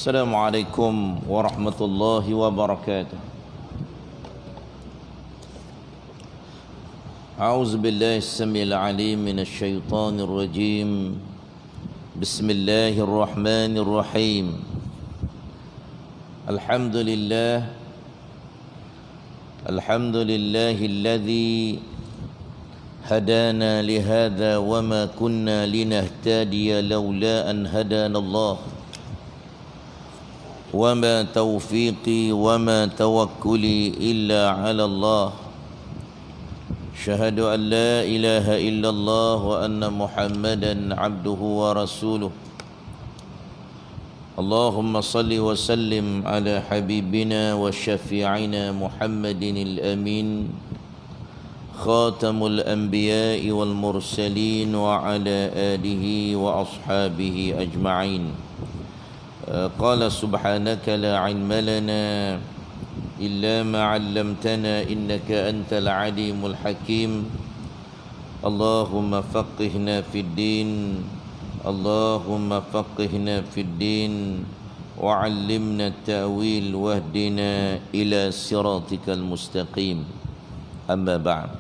Assalamualaikum warahmatullahi wabarakatuh. A'udzu billahi as-sami'il 'alim minasy syaithanir rajim. Bismillahirrahmanirrahim. Alhamdulillahilladzi hadana li hadza wa ma kunna linahtadiya laula an hadana Allah. وما توفيقي وما توكلي إلا على الله أشهد أن لا إله إلا الله وأن محمدا عبده ورسوله اللهم صل وسلم على حبيبنا وشفيعنا محمد الأمين خاتم الأنبياء والمرسلين وعلى آله وأصحابه أجمعين. قال سبحانك لا علم لنا إلا ما علمتنا إنك أنت العليم الحكيم اللهم فقهنا في الدين اللهم فقهنا في الدين وعلمنا التأويل واهدنا إلى صراطك المستقيم أما بعد.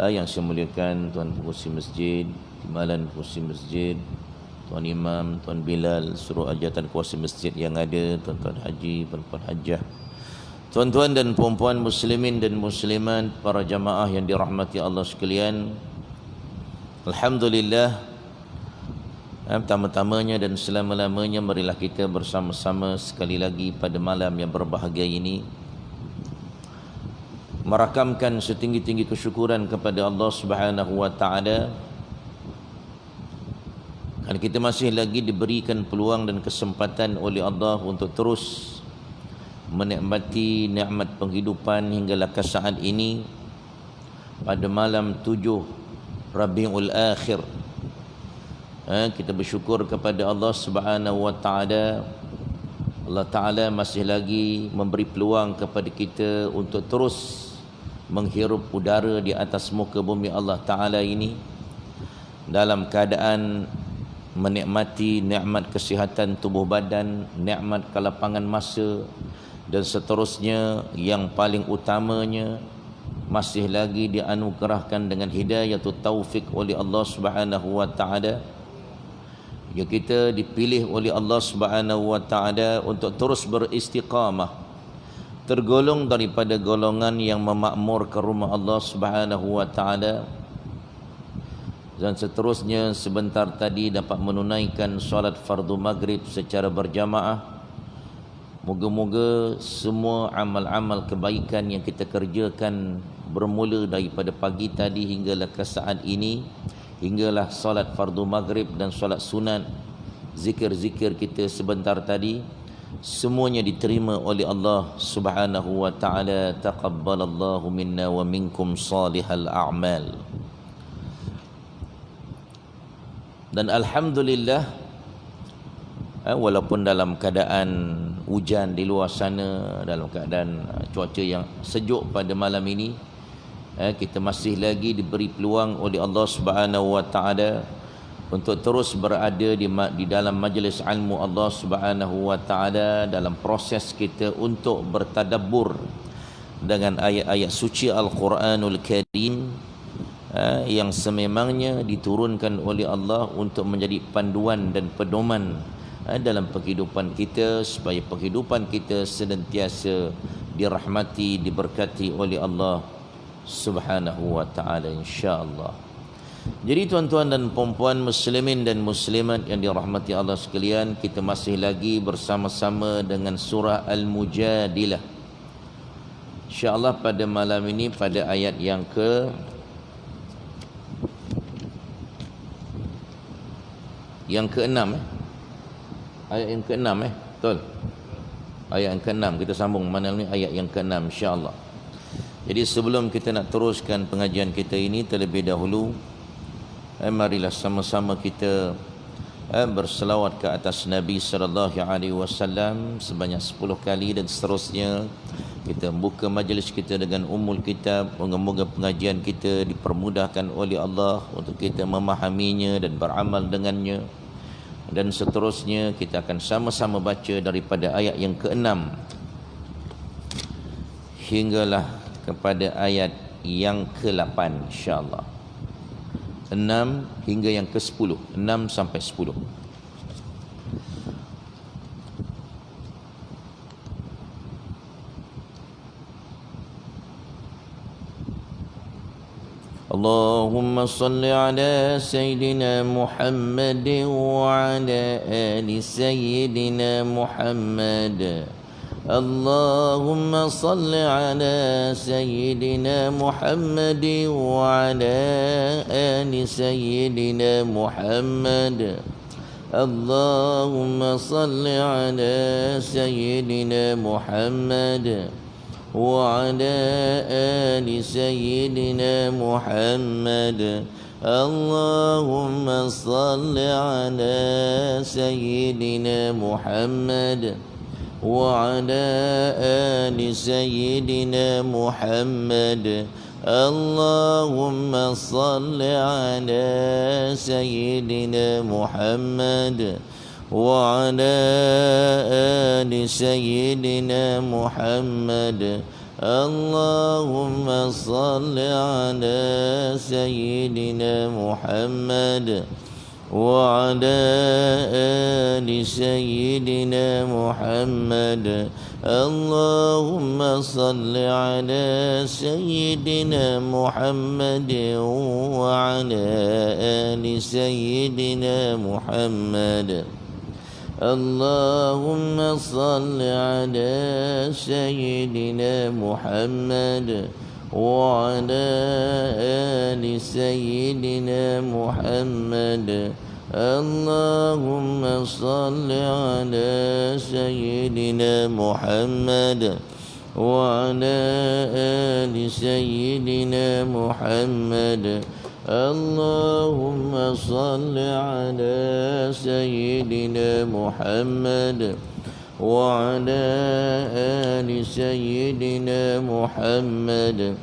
Yang saya muliakan Tuan Pengurusi Masjid, Timbalan Pengurusi Masjid, Tuan Imam, Tuan Bilal, seluruh ajatan kuasa masjid yang ada, tuan-tuan haji, puan-puan hajah, tuan-tuan dan puan-puan muslimin dan muslimat, para jamaah yang dirahmati Allah sekalian. Alhamdulillah, pertama-tamanya dan selama-lamanya marilah kita bersama-sama sekali lagi pada malam yang berbahagia ini merakamkan setinggi-tinggi kesyukuran kepada Allah Subhanahu wa taala. Dan kita masih lagi diberikan peluang dan kesempatan oleh Allah untuk terus menikmati nikmat penghidupan hinggalah ke saat ini pada malam 7 Rabiul Akhir. Kita bersyukur kepada Allah Subhanahu wa taala. Allah Taala masih lagi memberi peluang kepada kita untuk terus menghirup udara di atas muka bumi Allah Taala ini dalam keadaan menikmati nikmat kesihatan tubuh badan, nikmat kelapangan masa dan seterusnya. Yang paling utamanya masih lagi dianugerahkan dengan hidayah atau taufik oleh Allah Subhanahu wa taala. Ya, kita dipilih oleh Allah Subhanahu wa taala untuk terus beristiqamah, tergolong daripada golongan yang memakmurkan rumah Allah Subhanahu wa taala. Dan seterusnya sebentar tadi dapat menunaikan solat fardu maghrib secara berjamaah. Moga-moga semua amal-amal kebaikan yang kita kerjakan bermula daripada pagi tadi hinggalah ke saat ini, hinggalah solat fardu maghrib dan solat sunat, zikir-zikir kita sebentar tadi, semuanya diterima oleh Allah Subhanahu wa taala. Taqabbalallahu minna wa minkum salihal a'mal. Dan alhamdulillah, walaupun dalam keadaan hujan di luar sana, dalam keadaan cuaca yang sejuk pada malam ini, kita masih lagi diberi peluang oleh Allah Subhanahu wa taala untuk terus berada di dalam majlis ilmu Allah Subhanahu wa taala, dalam proses kita untuk bertadabbur dengan ayat-ayat suci Al-Quranul Karim yang sememangnya diturunkan oleh Allah untuk menjadi panduan dan pedoman dalam kehidupan kita, supaya kehidupan kita senantiasa dirahmati, diberkati oleh Allah Subhanahu wa taala, insya-Allah. Jadi tuan-tuan dan puan-puan muslimin dan muslimat yang dirahmati Allah sekalian, kita masih lagi bersama-sama dengan surah Al-Mujadilah. Insya-Allah pada malam ini pada ayat yang ke-6 ayat yang ke-6 betul. Ayat yang ke-6 kita sambung mana ni, ayat yang ke-6 insya-Allah. Jadi sebelum kita nak teruskan pengajian kita ini, terlebih dahulu marilah sama-sama kita berselawat ke atas Nabi sallallahu alaihi wasallam sebanyak 10 kali, dan seterusnya kita buka majlis kita dengan Ummul Kitab. Moga-moga pengajian kita dipermudahkan oleh Allah untuk kita memahaminya dan beramal dengannya. dan seterusnya kita akan sama-sama baca daripada ayat yang ke-6 hinggalah kepada ayat yang ke-8 insya-Allah. 6 hingga yang ke-10, 6 sampai 10. اللهم صل على سيدنا محمد وعلى آل سيدنا محمد. اللهم صل على سيدنا محمد وعلى آل سيدنا محمد. اللهم صل على سيدنا محمد وعلى آل سيدنا محمد. اللهم صل على سيدنا محمد وعلى آل سيدنا محمد. اللهم صل على سيدنا محمد وعلى آل سيدنا محمد. اللهم صل على سيدنا محمد وعلى آل سيدنا محمد. اللهم صل على سيدنا محمد وعلى آل سيدنا محمد. اللهم صل على سيدنا محمد وعلى آل سيدنا محمد. اللهم صل على سيدنا محمد وعلى آل سيدنا محمد. اللهم صل على سيدنا محمد وعلى آل سيدنا محمد.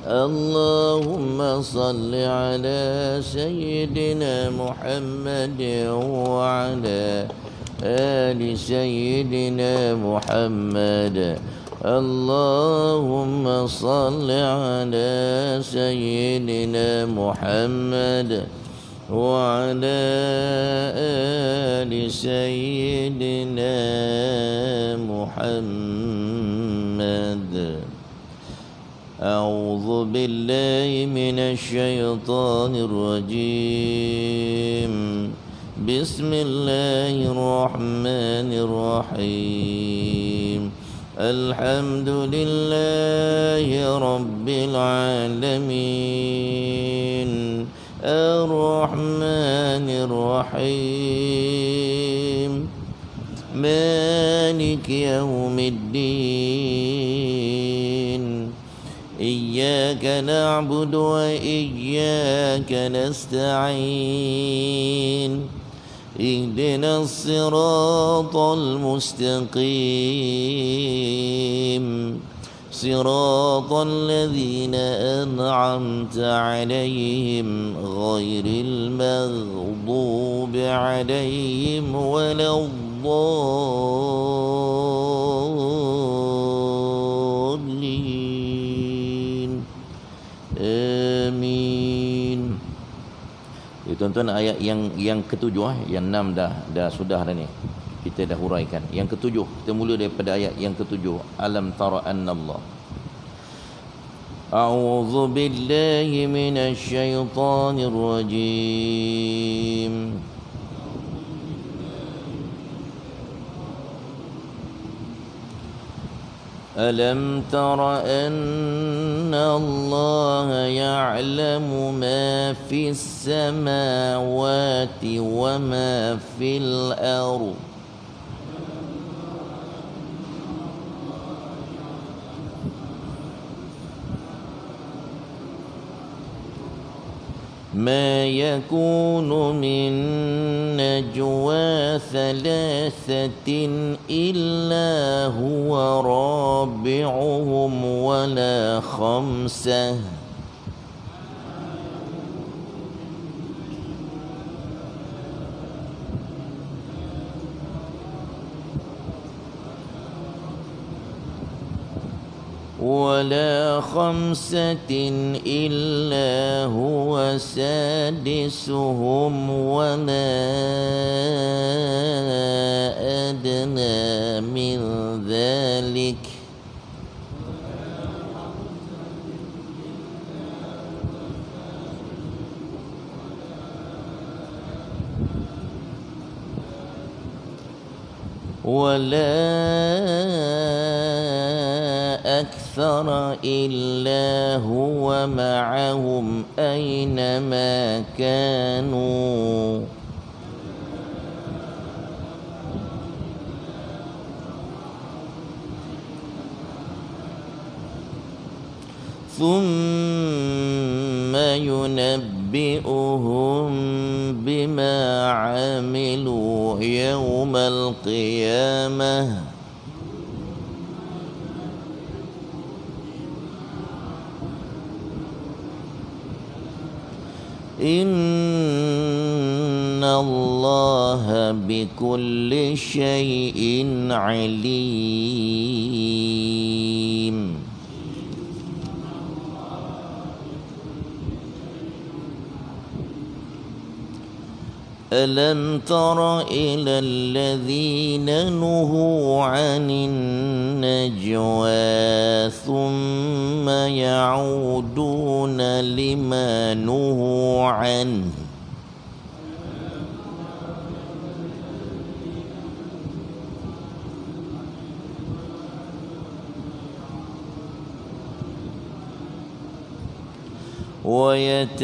اللهم صل على سيدنا محمد وعلى آل سيدنا محمد. اللهم صل على سيدنا محمد وعلى آل سيدنا محمد. أعوذ بالله من الشيطان الرجيم. بسم الله الرحمن الرحيم. الحمد لله رب العالمين الرحمن الرحيم مالك يوم الدين. إياك نعبد وإياك نستعين. اهدنا الصراط المستقيم صراط الذين أنعمت عليهم غير المغضوب عليهم ولا الضالين. آمين. Tuan-tuan, ayat yang ketujuh, yang 6 dah sudah dah ni. Kita dah huraikan. Yang ketujuh, kita mula daripada ayat yang ketujuh. Alam tara annallah. A'udzu billahi minasy syaithanir rajim. ألم تر أن الله يعلم ما في السماوات وما في الأرض ما يكون من نجوى ثلاثة إلا هو رابعهم ولا خمسة ولا خمسة إلا هو سادسهم ولا أدنى من ذلك ولا أكثر إلا هو معهم أينما كانوا ثم ينبئهم بما عملوا يوم القيامة إن الله بكل شيء عليم. ألم تر إلى الذين نهوا عن النجوى ثم يعودون لما نهوا عنه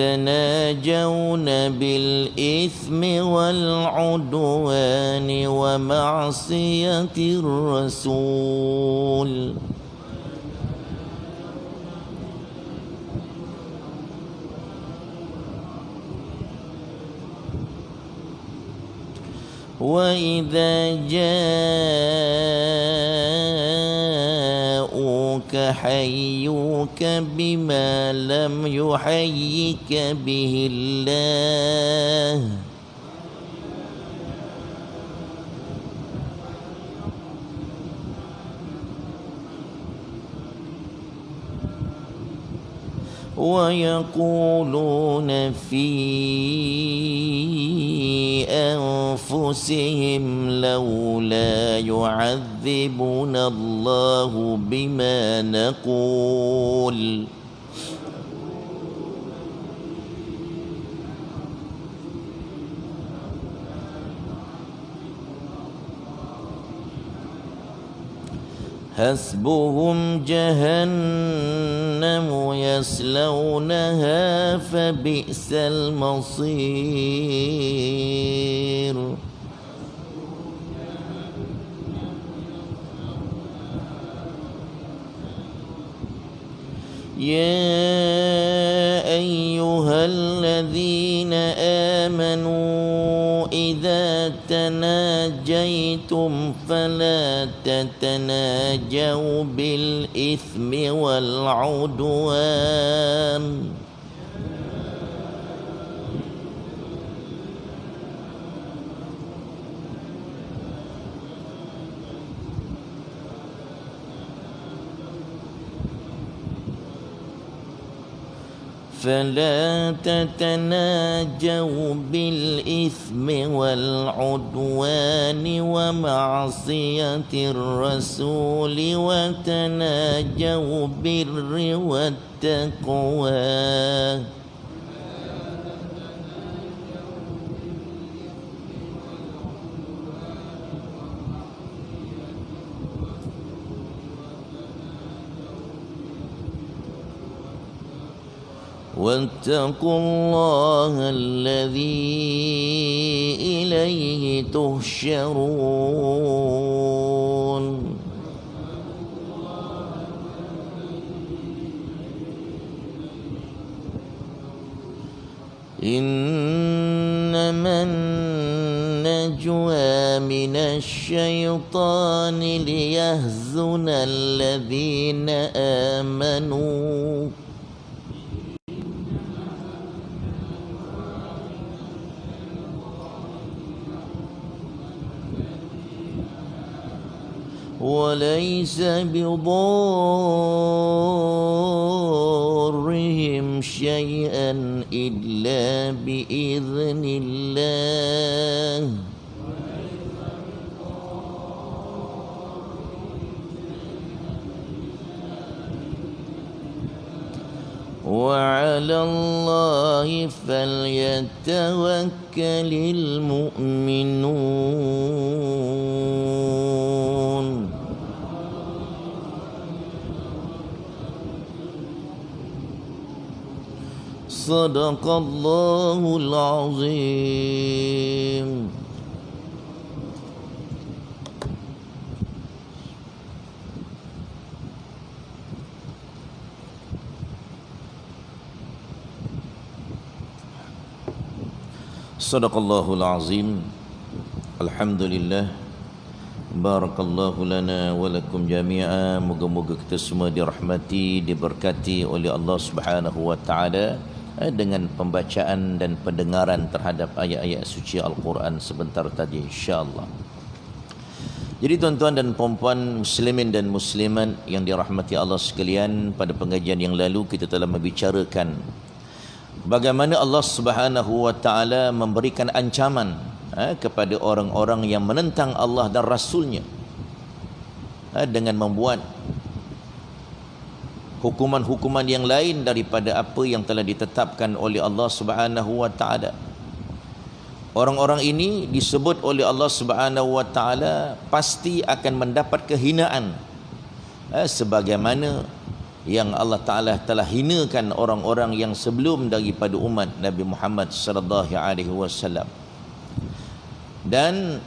ويتناجون بالإثم والعدوان ومعصية الرسول وإذا جاءوك حيوك بما لم يحيك به الله ويقولون في أنفسهم لولا يعذبنا الله بما نقول حسبهم جهنم يصلونها فبئس المصير. يا أيها الذين آمنوا إذا تناجيتم فلا تتناجوا بالإثم والعدوان فلا تتناجوا بالإثم والعدوان ومعصية الرسول وتناجوا بالبر والتقوى واتقوا الله الذي إليه تحشرون. إنما النجوى من الشيطان ليحزن الذين آمنوا وليس بضارهم شيئا إلا بإذن الله وعلى الله فليتوكل المؤمنون صدق الله العظيم. Sadaqallahul azim. Alhamdulillah. Barakallahu lana wa lakum jami'a. Moga-moga kita semua dirahmati, diberkati oleh Allah Subhanahu wa taala dengan pembacaan dan pendengaran terhadap ayat-ayat suci Al-Quran sebentar tadi, insya-Allah. Jadi tuan-tuan dan puan-puan muslimin dan muslimat yang dirahmati Allah sekalian, pada pengajian yang lalu kita telah membicarakan bagaimana Allah Subhanahu wa taala memberikan ancaman kepada orang-orang yang menentang Allah dan Rasulnya dengan membuat hukuman-hukuman yang lain daripada apa yang telah ditetapkan oleh Allah Subhanahu wa taala. Orang-orang ini disebut oleh Allah Subhanahu wa taala pasti akan mendapat kehinaan sebagaimana yang Allah Ta'ala telah hinakan orang-orang yang sebelum daripada umat Nabi Muhammad sallallahu alaihi wasallam. Dan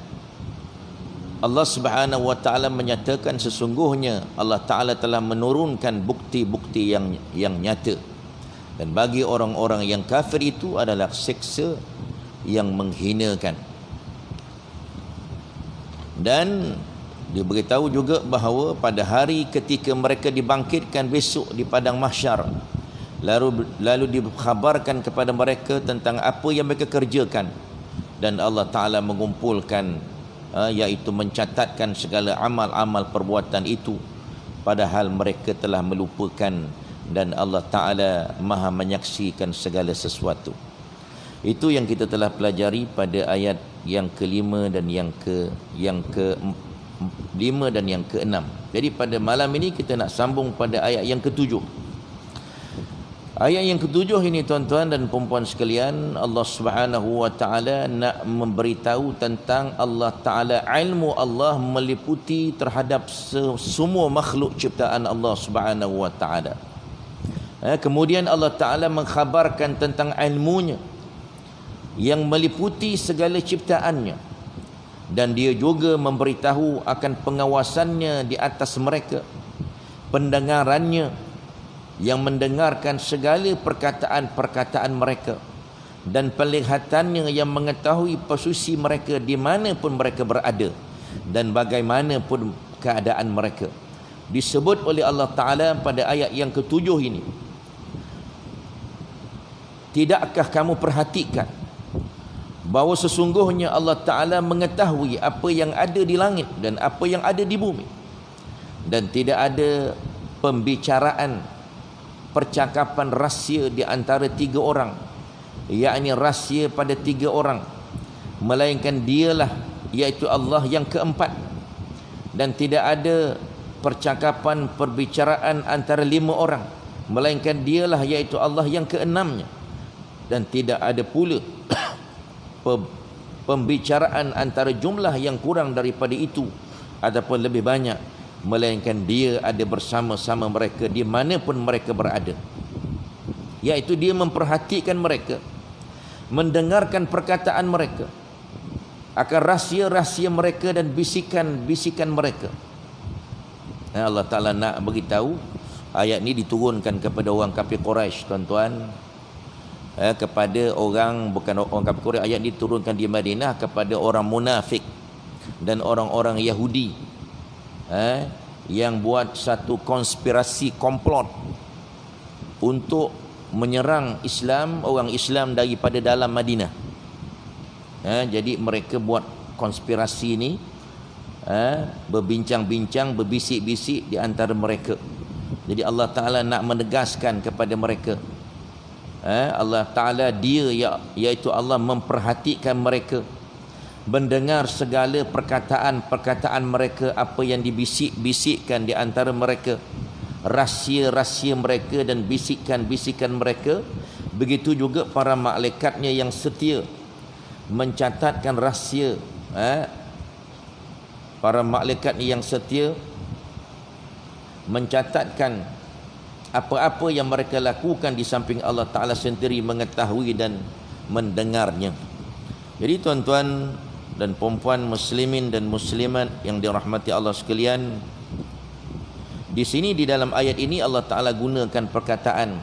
Allah Subhanahu wa taala menyatakan sesungguhnya Allah Ta'ala telah menurunkan bukti-bukti yang nyata, dan bagi orang-orang yang kafir itu adalah siksa yang menghinakan. Dan diberitahu juga bahawa pada hari ketika mereka dibangkitkan besok di padang mahsyar, lalu dikhabarkan kepada mereka tentang apa yang mereka kerjakan, dan Allah Ta'ala mengumpulkan iaitu mencatatkan segala amal-amal perbuatan itu, padahal mereka telah melupakan, dan Allah Ta'ala maha menyaksikan segala sesuatu. Itu yang kita telah pelajari pada ayat yang kelima dan yang ke-5 dan yang ke-6. Jadi pada malam ini kita nak sambung pada ayat yang ke-7. Ayat yang ke-7 ini tuan-tuan dan puan-puan sekalian, Allah Subhanahu wa taala nak memberitahu tentang Allah Taala, ilmu Allah meliputi terhadap semua makhluk ciptaan Allah Subhanahu wa taala. Kemudian Allah Taala mengkhabarkan tentang ilmunya yang meliputi segala ciptaannya, dan dia juga memberitahu akan pengawasannya di atas mereka, pendengarannya yang mendengarkan segala perkataan-perkataan mereka, dan penglihatannya yang mengetahui posisi mereka di mana pun mereka berada dan bagaimanapun keadaan mereka. Disebut oleh Allah Ta'ala pada ayat yang ke-7 ini, tidakkah kamu perhatikan bahawa sesungguhnya Allah Ta'ala mengetahui apa yang ada di langit dan apa yang ada di bumi, dan tidak ada pembicaraan, percakapan rahsia di antara 3 orang, yakni rahsia pada 3 orang, melainkan dialah iaitu Allah yang keempat, dan tidak ada percakapan perbicaraan antara 5 orang, melainkan dialah iaitu Allah yang keenamnya, dan tidak ada pula pembicaraan antara jumlah yang kurang daripada itu ataupun lebih banyak, melainkan dia ada bersama-sama mereka di mana pun mereka berada. Iaitu dia memperhatikan mereka, mendengarkan perkataan mereka, akan rahsia-rahsia mereka dan bisikan-bisikan mereka. Allah Ta'ala nak beritahu, ayat ni diturunkan kepada orang kafir Quraisy, tuan-tuan, kepada orang, bukan orang kafir Quraisy, ayat ni diturunkan di Madinah kepada orang munafik dan orang-orang Yahudi yang buat satu konspirasi komplot untuk menyerang Islam, orang Islam daripada dalam Madinah. Jadi mereka buat konspirasi ni berbincang-bincang, berbisik-bisik di antara mereka. Jadi Allah Ta'ala nak menegaskan kepada mereka, Allah Ta'ala dia iaitu Allah memperhatikan mereka, mendengar segala perkataan-perkataan mereka, apa yang dibisik-bisikkan di antara mereka, rahsia-rahsia mereka dan bisikan-bisikan mereka. Begitu juga para malaikatnya yang setia mencatatkan rahsia. Para malaikat yang setia mencatatkan apa-apa yang mereka lakukan, di samping Allah Ta'ala sendiri mengetahui dan mendengarnya. Jadi tuan-tuan dan puan-puan muslimin dan muslimat yang dirahmati Allah sekalian, di sini di dalam ayat ini Allah Ta'ala gunakan perkataan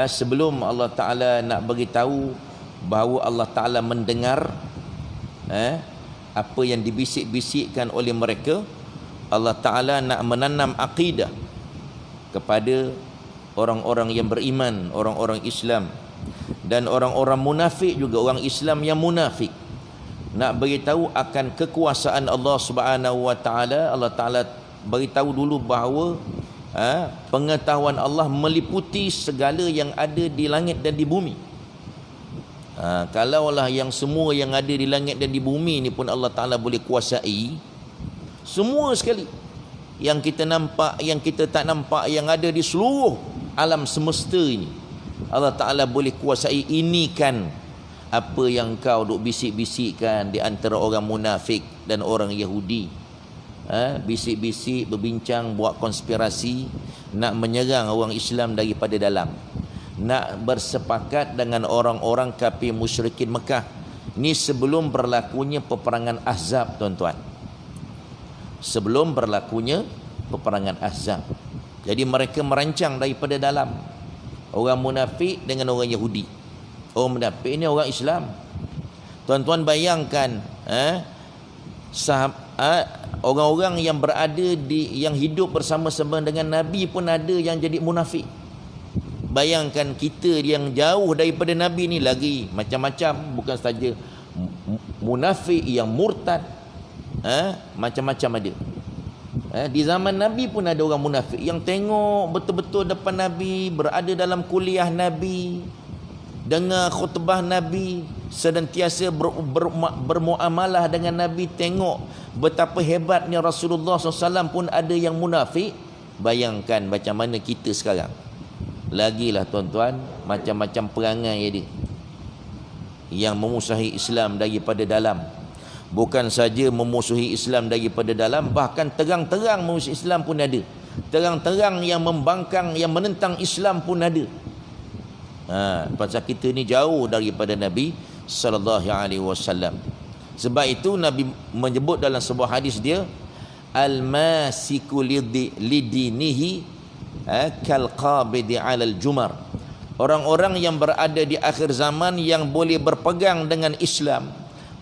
sebelum Allah Ta'ala nak beritahu bahawa Allah Ta'ala mendengar apa yang dibisik-bisikkan oleh mereka. Allah Ta'ala nak menanam akidah kepada orang-orang yang beriman, orang-orang Islam, dan orang-orang munafik juga, orang Islam yang munafik. Nak beritahu akan kekuasaan Allah Subhanahu wa Ta'ala. Allah Ta'ala beritahu dulu bahawa pengetahuan Allah meliputi segala yang ada di langit dan di bumi. Kalaulah yang semua yang ada di langit dan di bumi ni pun Allah Ta'ala boleh kuasai, semua sekali, yang kita nampak, yang kita tak nampak, yang ada di seluruh alam semesta ini, Allah Ta'ala boleh kuasai. Ini kan apa yang kau duk bisik-bisikkan di antara orang munafik dan orang Yahudi. Bisik-bisik, berbincang, buat konspirasi, nak menyerang orang Islam daripada dalam, nak bersepakat dengan orang-orang kafir musyrikin Mekah. Ni sebelum berlakunya peperangan Ahzab, tuan-tuan. Sebelum berlakunya peperangan Ahzab. Jadi mereka merancang daripada dalam, orang munafik dengan orang Yahudi. Orang munafik ni orang Islam. Tuan-tuan bayangkan, orang-orang yang berada yang hidup bersama-sama dengan Nabi pun ada yang jadi munafik. Bayangkan kita yang jauh daripada Nabi ni lagi macam-macam, bukan saja munafik, yang murtad, macam-macam ada. Di zaman Nabi pun ada orang munafik yang tengok betul-betul depan Nabi, berada dalam kuliah Nabi, dengar khutbah Nabi, senantiasa bermuamalah dengan Nabi, tengok betapa hebatnya Rasulullah SAW, pun ada yang munafik. Bayangkan macam mana kita sekarang. Lagilah tuan-tuan, macam-macam perangai dia yang memusuhi Islam daripada dalam. Bukan saja memusuhi Islam daripada dalam, bahkan terang-terang memusuhi Islam pun ada. Terang-terang yang membangkang, yang menentang Islam pun ada. Pasal kita ni jauh daripada Nabi sallallahu alaihi wasallam. Sebab itu Nabi menyebut dalam sebuah hadis dia, al-masiku lidinihi kal qabidi 'alal jumar. Orang-orang yang berada di akhir zaman yang boleh berpegang dengan Islam,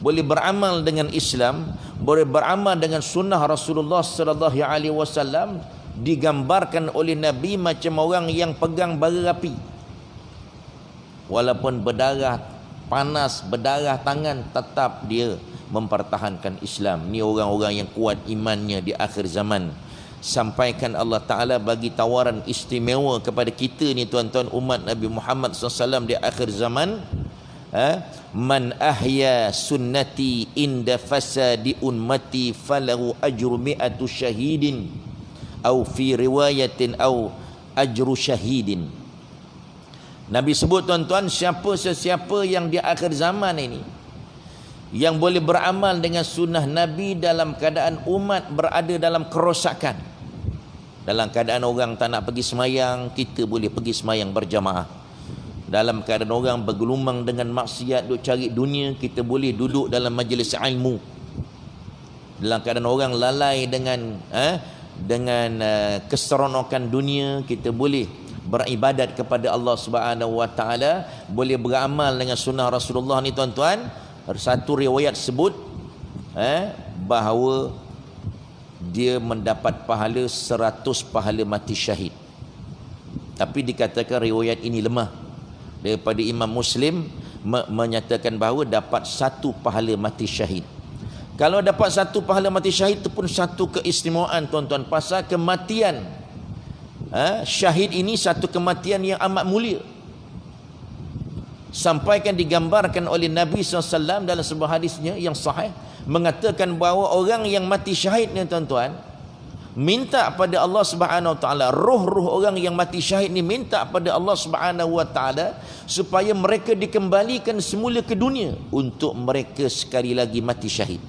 boleh beramal dengan Islam, boleh beramal dengan sunnah Rasulullah sallallahu alaihi wasallam, digambarkan oleh Nabi macam orang yang pegang bara api. Walaupun berdarah, panas, berdarah tangan, tetap dia mempertahankan Islam. Ni orang-orang yang kuat imannya di akhir zaman. Sampaikan Allah Ta'ala bagi tawaran istimewa kepada kita ni tuan-tuan umat Nabi Muhammad SAW di akhir zaman. Man ahya sunnati inda fasadi ummati falahu ajru mi'atu syahidin, au fi riwayatin au ajru syahidin. Nabi sebut tuan-tuan, sesiapa yang di akhir zaman ini yang boleh beramal dengan sunnah Nabi dalam keadaan umat berada dalam kerosakan, dalam keadaan orang tak nak pergi semayang, kita boleh pergi semayang berjamaah. Dalam keadaan orang bergelumang dengan maksiat, duk cari dunia, kita boleh duduk dalam majlis ilmu. Dalam keadaan orang lalai dengan keseronokan dunia, kita boleh beribadat kepada Allah Subhanahu wa Ta'ala, boleh beramal dengan sunnah Rasulullah ni tuan-tuan. Satu riwayat sebut bahawa dia mendapat pahala 100 pahala mati syahid. Tapi dikatakan riwayat ini lemah. Daripada Imam Muslim menyatakan bahawa dapat 1 pahala mati syahid. Kalau dapat satu pahala mati syahid itu pun satu keistimewaan tuan-tuan, pasal kematian syahid ini satu kematian yang amat mulia. Sampaikan digambarkan oleh Nabi SAW dalam sebuah hadisnya yang sahih, mengatakan bahawa orang yang mati syahid ni tuan-tuan, minta pada Allah Subhanahu Wa Taala, roh-roh orang yang mati syahid ni minta pada Allah Subhanahu Wa Taala supaya mereka dikembalikan semula ke dunia untuk mereka sekali lagi mati syahid,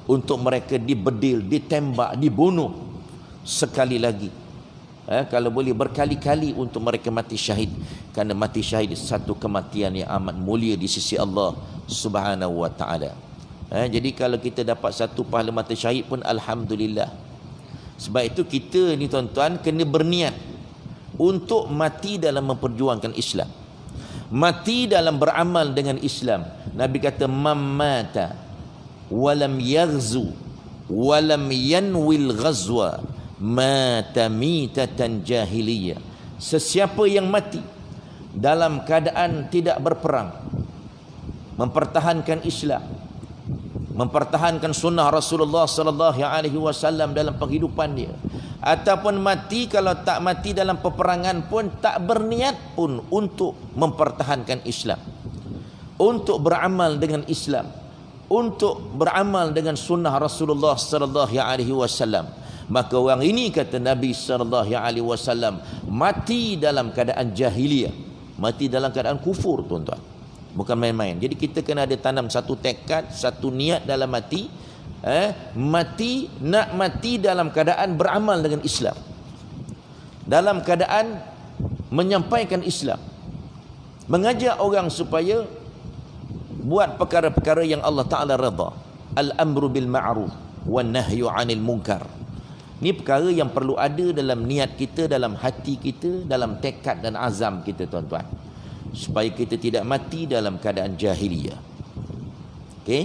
untuk mereka dibedil, ditembak, dibunuh sekali lagi. Kalau boleh berkali-kali untuk mereka mati syahid, kerana mati syahid satu kematian yang amat mulia di sisi Allah Subhanahu Wa Taala. Jadi kalau kita dapat satu pahala mati syahid pun alhamdulillah. Sebab itu kita ni tuan-tuan kena berniat untuk mati dalam memperjuangkan Islam, mati dalam beramal dengan Islam. Nabi kata mamata walam yaghzu walam yanwil ghazwa mata mitatan jahiliyah. Sesiapa yang mati dalam keadaan tidak berperang, mempertahankan Islam, mempertahankan sunnah Rasulullah sallallahu alaihi wasallam dalam penghidupan dia, ataupun mati, kalau tak mati dalam peperangan pun tak berniat pun untuk mempertahankan Islam, untuk beramal dengan Islam, untuk beramal dengan sunnah Rasulullah sallallahu alaihi wasallam, maka orang ini kata Nabi sallallahu alaihi wasallam mati dalam keadaan jahiliyah, mati dalam keadaan kufur tuan-tuan. Bukan main-main. Jadi kita kena ada tanam satu tekad, satu niat dalam hati, mati, nak mati dalam keadaan beramal dengan Islam, dalam keadaan menyampaikan Islam, mengajak orang supaya buat perkara-perkara yang Allah Ta'ala redha. Al-amru bil ma'ruf wan nahyu 'anil munkar. Ini perkara yang perlu ada dalam niat kita, dalam hati kita, dalam tekad dan azam kita tuan-tuan, supaya kita tidak mati dalam keadaan jahiliyah. Okey.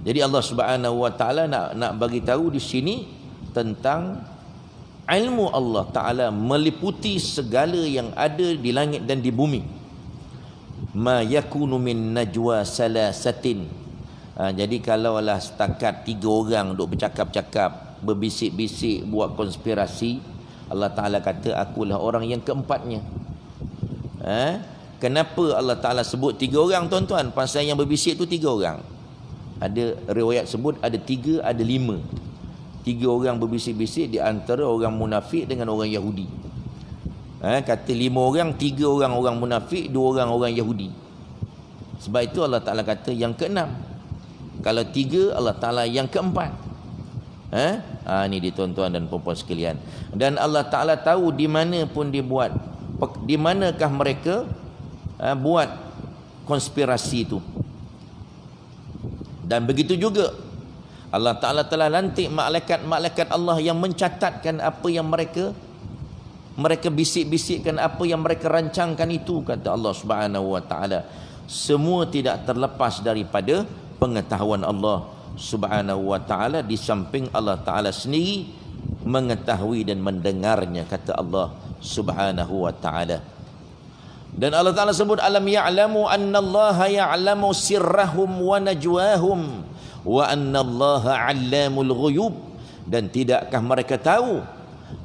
Jadi Allah Subhanahu Wa Taala nak bagi tahu di sini tentang ilmu Allah Taala meliputi segala yang ada di langit dan di bumi. Ma yakunu min najwa salasatin. Jadi kalaulah setakat 3 orang duk bercakap-cakap, berbisik-bisik, buat konspirasi, Allah Ta'ala kata akulah orang yang keempatnya. Kenapa Allah Ta'ala sebut 3 orang tuan-tuan? Pasal yang berbisik tu 3 orang. Ada riwayat sebut ada 3, ada 5. 3 orang berbisik-bisik, di antara orang munafik dengan orang Yahudi. Kata 5 orang, 3 orang munafik, 2 orang Yahudi. Sebab itu Allah Ta'ala kata yang ke-6. Kalau 3, Allah Ta'ala yang ke-4. Ini dia tuan-tuan dan puan-puan sekalian. Dan Allah Ta'ala tahu di mana pun dia buat, di manakah mereka buat konspirasi itu. Dan begitu juga Allah Ta'ala telah lantik malaikat-malaikat Allah yang mencatatkan apa yang mereka bisik-bisikkan, apa yang mereka rancangkan itu, kata Allah Subhanahu Wa Ta'ala. Semua tidak terlepas daripada pengetahuan Allah Subhanahu Wa Ta'ala, di samping Allah Ta'ala sendiri mengetahui dan mendengarnya, kata Allah Subhanahu Wa Ta'ala. Dan Allah Ta'ala sebut alam ya'lamu annallaha ya'lamu sirrahum wa najwahum wa annallaha 'allamul ghuyub. Dan tidakkah mereka tahu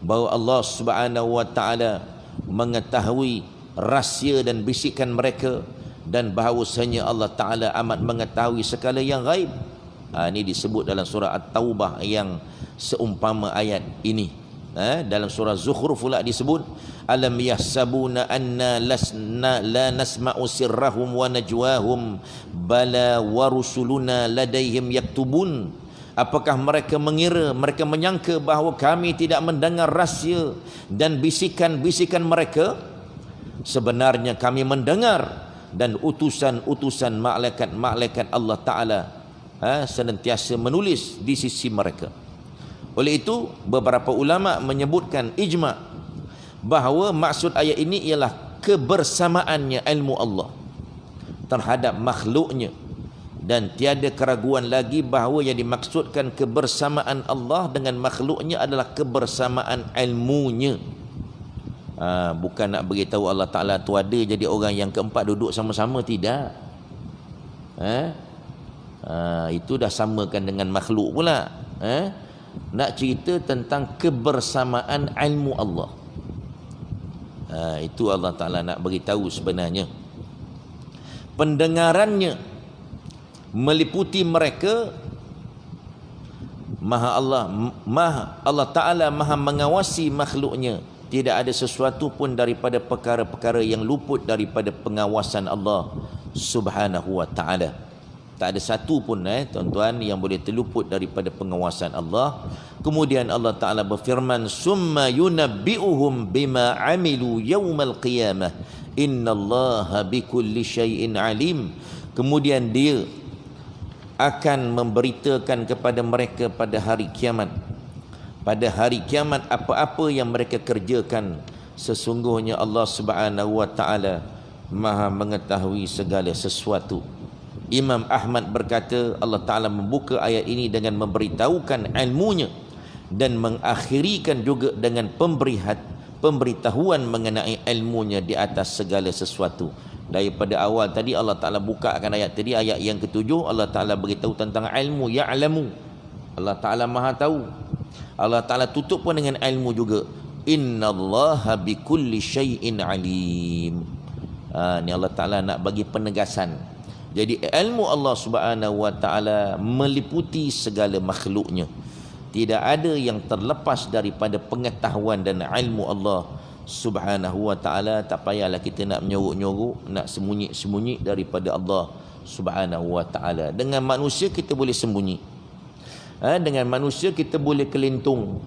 bahawa Allah Subhanahu Wa Ta'ala mengetahui rahsia dan bisikan mereka, dan bahawasanya Allah Ta'ala amat mengetahui segala yang ghaib. Ini disebut dalam surah At-Taubah yang seumpama ayat ini. Dalam surah Zukhruf pula disebut alam yahsabuna anna la nasma'u sirrahum wa najwahum bala wa rusuluna ladaihim yaktubun. Apakah mereka mengira, mereka menyangka bahawa kami tidak mendengar rahsia dan bisikan-bisikan mereka? Sebenarnya kami mendengar, dan utusan-utusan malaikat-malaikat Allah Ta'ala senantiasa menulis di sisi mereka. Oleh itu beberapa ulama menyebutkan ijma' bahawa maksud ayat ini ialah kebersamaannya ilmu Allah terhadap makhluknya, dan tiada keraguan lagi bahawa yang dimaksudkan kebersamaan Allah dengan makhluknya adalah kebersamaan ilmunya. Bukan nak beritahu Allah Ta'ala tu ada, jadi orang yang keempat duduk sama-sama, tidak. Itu dah samakan dengan makhluk pula. Nak cerita tentang kebersamaan ilmu Allah. Itu Allah Ta'ala nak beritahu sebenarnya. Pendengarannya meliputi mereka. Allah Ta'ala maha mengawasi makhluknya. Tidak ada sesuatu pun daripada perkara-perkara yang luput daripada pengawasan Allah Subhanahu wa Ta'ala. Tak ada satu pun tuan-tuan yang boleh terluput daripada pengawasan Allah. Kemudian Allah Ta'ala berfirman, summa yunabbi'uhum bima amilu yawmal qiyamah innallaha bikulli syai'in alim. Kemudian dia akan memberitakan kepada mereka pada hari kiamat. Pada hari kiamat apa-apa yang mereka kerjakan. Sesungguhnya Allah Subhanahu wa Ta'ala maha mengetahui segala sesuatu. Imam Ahmad berkata, Allah Ta'ala membuka ayat ini dengan memberitahukan ilmunya dan mengakhirikan juga dengan pemberitahuan mengenai ilmunya di atas segala sesuatu. Daripada awal tadi Allah Ta'ala bukakan ayat tadi, ayat yang ketujuh, Allah Ta'ala beritahu tentang ilmu, ya'lamu. Allah Ta'ala maha tahu. Allah Ta'ala tutup pun dengan ilmu juga. Innallaha bikulli syai'in alim. Ni Allah Ta'ala nak bagi penegasan. Jadi ilmu Allah Subhanahu wa Ta'ala meliputi segala makhluknya. Tidak ada yang terlepas daripada pengetahuan dan ilmu Allah Subhanahu wa Ta'ala. Tak payahlah kita nak menyorok-nyorok, nak sembunyi-sembunyi daripada Allah Subhanahu wa Ta'ala. Dengan manusia kita boleh sembunyi. Dengan manusia kita boleh kelintung.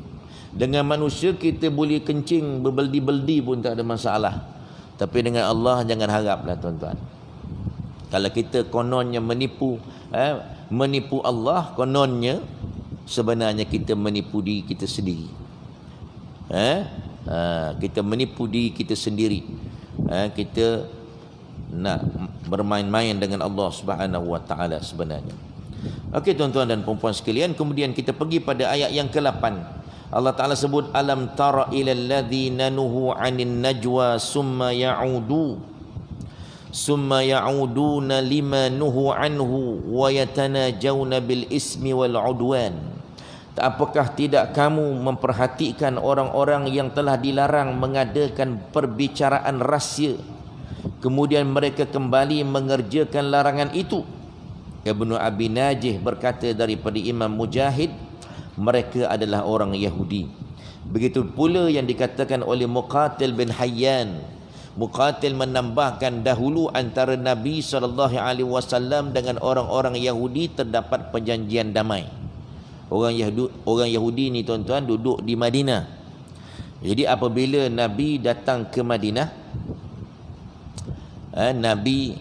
Dengan manusia kita boleh kencing berbeldi-beldi pun tak ada masalah. Tapi dengan Allah jangan haraplah tuan-tuan. Kalau kita kononnya menipu Allah, kononnya sebenarnya kita menipu diri kita sendiri. Kita menipu diri kita sendiri. Kita nak bermain-main dengan Allah Subhanahu wa Ta'ala sebenarnya. Okey tuan-tuan dan puan-puan sekalian, kemudian kita pergi pada ayat yang ke-8. Allah Ta'ala sebut, alam tara ilal ladzina nuhu 'anil najwa summa ya'uduna lima nuhu anhu wa yatanajawna bil ismi wal 'udwan. Apakah tidak kamu memperhatikan orang-orang yang telah dilarang mengadakan perbicaraan rahsia, kemudian mereka kembali mengerjakan larangan itu? Ibnu Abi Najih berkata daripada Imam Mujahid, mereka adalah orang Yahudi. Begitu pula yang dikatakan oleh Muqatil bin Hayyan. Muqatil menambahkan dahulu antara Nabi SAW dengan orang-orang Yahudi terdapat perjanjian damai. Orang Yahudi ni tuan-tuan duduk di Madinah. Jadi apabila Nabi datang ke Madinah, Nabi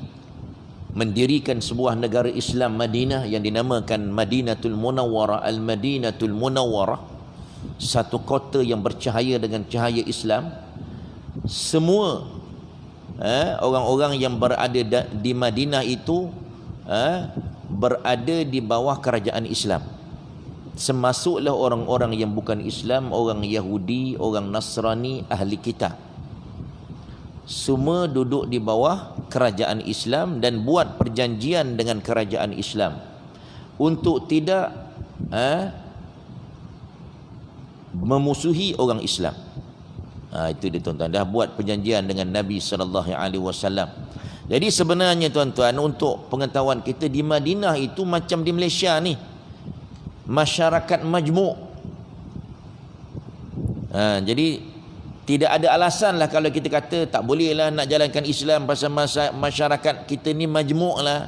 mendirikan sebuah negara Islam Madinah yang dinamakan Madinatul Munawwarah, Al-Madinatul Munawwarah, satu kota yang bercahaya dengan cahaya Islam. Semua orang-orang yang berada di Madinah itu berada di bawah kerajaan Islam. Semasuklah orang-orang yang bukan Islam, orang Yahudi, orang Nasrani, ahli kitab. Semua duduk di bawah kerajaan Islam dan buat perjanjian dengan kerajaan Islam untuk tidak memusuhi orang Islam. Itu dia tuan-tuan, dah buat perjanjian dengan Nabi SAW. Jadi sebenarnya tuan-tuan, untuk pengetahuan kita, di Madinah itu macam di Malaysia ni, masyarakat majmuk. Jadi tidak ada alasan lah kalau kita kata tak boleh lah nak jalankan Islam pasal masyarakat kita ni majmuk lah.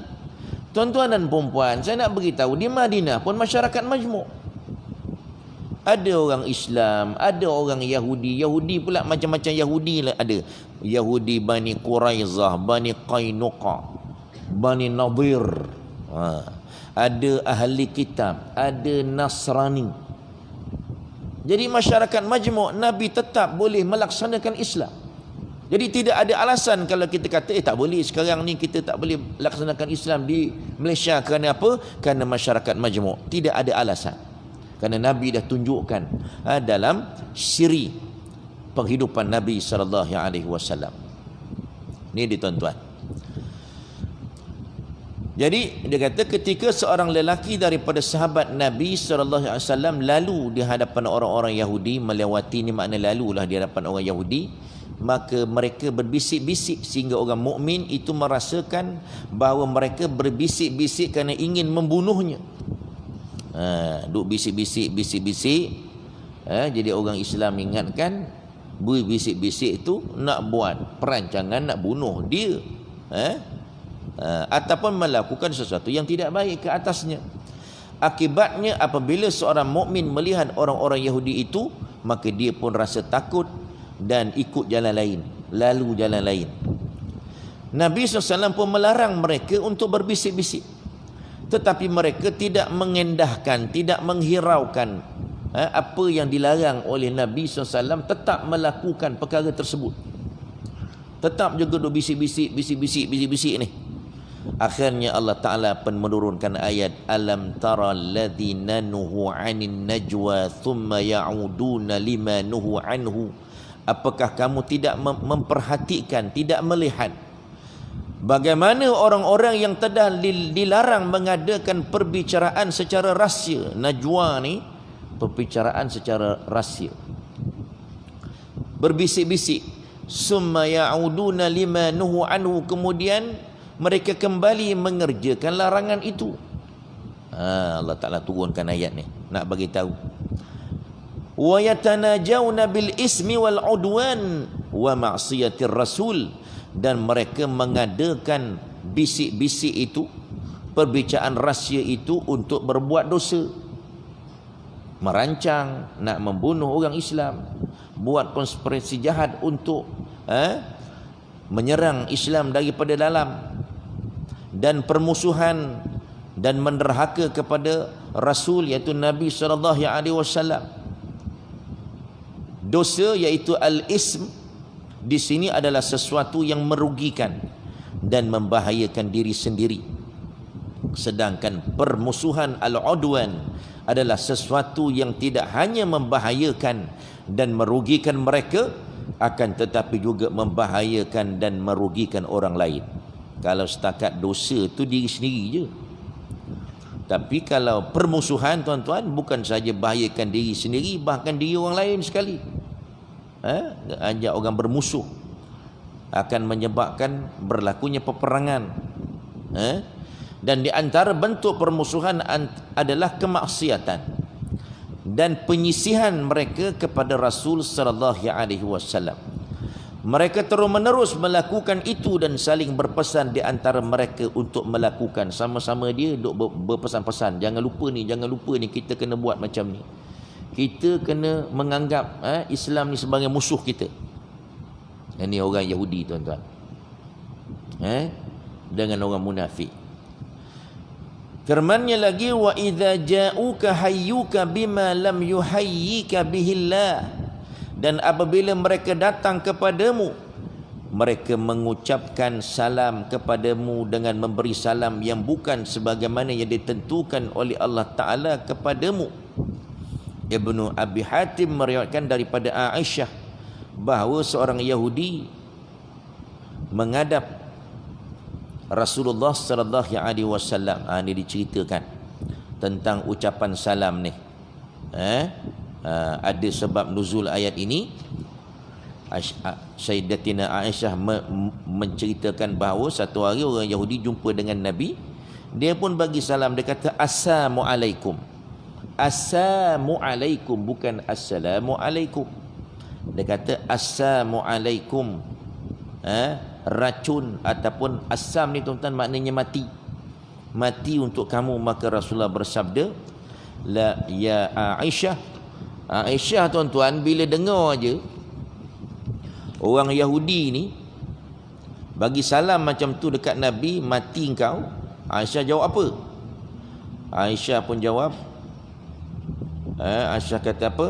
Tuan-tuan dan perempuan, saya nak beritahu, di Madinah pun masyarakat majmuk. Ada orang Islam, ada orang Yahudi. Yahudi pula macam-macam Yahudi lah ada. Yahudi Bani Quraizah, Bani Qainuqa, Bani Nadir. Ada ahli kitab, ada Nasrani. Jadi masyarakat majmuk, Nabi tetap boleh melaksanakan Islam. Jadi tidak ada alasan kalau kita kata tak boleh sekarang ni kita tak boleh laksanakan Islam di Malaysia. Kerana apa? Kerana masyarakat majmuk. Tidak ada alasan. Kerana Nabi dah tunjukkan dalam siri penghidupan Nabi SAW. Ini dia tuan-tuan. Jadi dia kata ketika seorang lelaki daripada sahabat Nabi SAW lalu di hadapan orang-orang Yahudi, melewati ni makna lalulah di hadapan orang Yahudi, maka mereka berbisik-bisik sehingga orang mukmin itu merasakan bahawa mereka berbisik-bisik kerana ingin membunuhnya. Duk bisik-bisik. Jadi orang Islam ingatkan, berbisik-bisik itu nak buat perancangan nak bunuh dia. Ataupun melakukan sesuatu yang tidak baik ke atasnya. Akibatnya apabila seorang mukmin melihat orang-orang Yahudi itu, maka dia pun rasa takut dan ikut jalan lain, lalu jalan lain. Nabi SAW pun melarang mereka untuk berbisik-bisik, tetapi mereka tidak mengendahkan, tidak menghiraukan apa yang dilarang oleh Nabi SAW, tetap melakukan perkara tersebut. Tetap juga duk bisik-bisik ni. Akhirnya Allah Ta'ala pun menurunkan ayat, alam tara alladhina nuhu 'anil najwa thumma ya'uduna lima nuhu anhu. Apakah kamu tidak memperhatikan, tidak melihat bagaimana orang-orang yang telah dilarang mengadakan perbicaraan secara rahsia? Najwa ni perbicaraan secara rahsia, berbisik-bisik. Summa ya'uduna lima nuhu anhu, kemudian mereka kembali mengerjakan larangan itu. Allah Ta'ala turunkan ayat ni nak bagi tahu. Wa yatanajawna bil ismi wal udwan wa ma'siyatir rasul, dan mereka mengadakan bisik-bisik itu, perbicaraan rahsia itu untuk berbuat dosa, merancang nak membunuh orang Islam, buat konspirasi jahat untuk menyerang Islam daripada dalam, dan permusuhan dan menderhaka kepada Rasul iaitu Nabi SAW. Dosa iaitu al-ism di sini adalah sesuatu yang merugikan dan membahayakan diri sendiri, sedangkan permusuhan al-udwan adalah sesuatu yang tidak hanya membahayakan dan merugikan mereka, akan tetapi juga membahayakan dan merugikan orang lain. Kalau setakat dosa tu diri sendiri je. Tapi kalau permusuhan, tuan-tuan, bukan saja bahayakan diri sendiri, bahkan diri orang lain sekali. Ajak orang bermusuh akan menyebabkan berlakunya peperangan. Dan di antara bentuk permusuhan adalah kemaksiatan dan penyisihan mereka kepada Rasul sallallahu alaihi wasallam. Mereka terus-menerus melakukan itu dan saling berpesan di antara mereka untuk melakukan sama-sama. Dia duk berpesan-pesan, jangan lupa ni, kita kena buat macam ni. Kita kena menganggap Islam ni sebagai musuh kita. Ini orang Yahudi, tuan-tuan. Dengan orang munafik. Firman-Nya lagi, wa idza ja'uka hayyuka bima lam yuhayyika bihillah. Dan apabila mereka datang kepadamu, mereka mengucapkan salam kepadamu dengan memberi salam yang bukan sebagaimana yang ditentukan oleh Allah Ta'ala kepadamu. Ibnu Abi Hatim meriwayatkan daripada Aisyah bahawa seorang Yahudi menghadap Rasulullah sallallahu alaihi wasallam. Ini diceritakan tentang ucapan salam ni. Ada sebab nuzul ayat ini. Sayyidatina Aisyah menceritakan bahawa satu hari orang Yahudi jumpa dengan Nabi. Dia pun bagi salam. Dia kata Assalamualaikum. Assalamualaikum, bukan Assalamualaikum. Dia kata Assalamualaikum. Racun ataupun asam ni, tuan-tuan, maknanya mati. Mati untuk kamu. Maka Rasulullah bersabda, la ya Aisyah. Aisyah, tuan-tuan, bila dengar je orang Yahudi ni bagi salam macam tu dekat Nabi, mati engkau, Aisyah jawab apa? Aisyah pun jawab, Aisyah kata apa?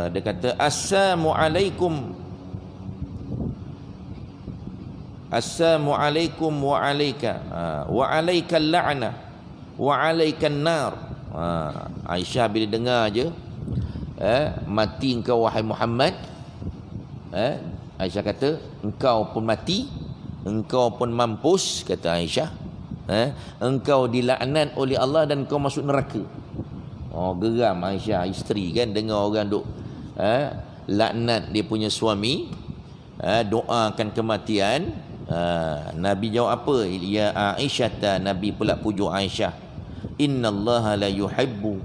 Dia kata Assalamualaikum. Assalamualaikum wa alaika wa alaikal la'nah wa alaikan nar. Aisyah bila dengar je mati engkau wahai Muhammad, Aisyah kata engkau pun mati, engkau pun mampus, kata Aisyah. Engkau dilaknat oleh Allah dan engkau masuk neraka. Oh, geram Aisyah isteri kan dengar orang duk laknat dia punya suami, doakan kematian. Nabi jawab apa? Ya Aisyah, Nabi pula pujuk Aisyah, innallaha la yuhibbu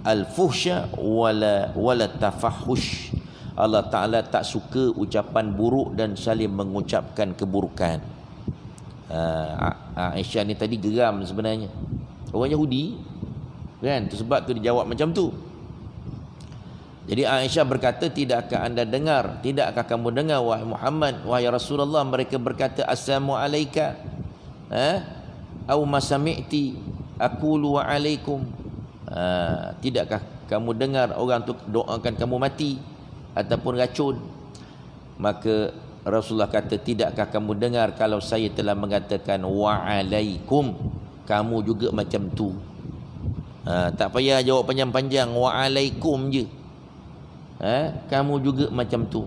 al-fuhsya wala tafahush. Allah Ta'ala tak suka ucapan buruk dan saling mengucapkan keburukan. Aisyah ni tadi geram sebenarnya. Orang Yahudi kan, sebab tu dia jawab macam tu. Jadi Aisyah berkata, tidakkah anda dengar, tidakkah kamu dengar wahai Muhammad, wahai Rasulullah, mereka berkata assalamu alayka au masami'ti aqulu wa alaikum. Tidakkah kamu dengar orang tu doakan kamu mati ataupun racun? Maka Rasulullah kata, tidakkah kamu dengar kalau saya telah mengatakan wa alaikum, kamu juga macam tu. Tak payah jawab panjang-panjang, wa alaikum je. Kamu juga macam tu.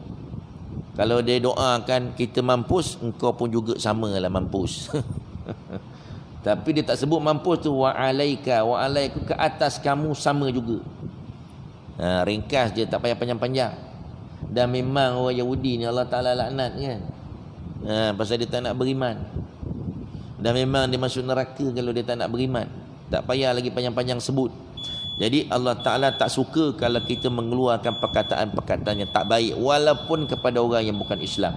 Kalau dia doakan kita mampus, engkau pun juga samalah mampus. Tapi dia tak sebut mampus tu, wa alaika, wa alaiku, ke atas kamu sama juga. Ringkas je, tak payah panjang-panjang. Dan memang orang Yahudi ni Allah Ta'ala laknat kan, pasal dia tak nak beriman. Dan memang dia masuk neraka kalau dia tak nak beriman. Tak payah lagi panjang-panjang sebut. Jadi Allah Ta'ala tak suka kalau kita mengeluarkan perkataan-perkataan yang tak baik, walaupun kepada orang yang bukan Islam.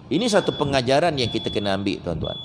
Ini satu pengajaran yang kita kena ambil, tuan-tuan.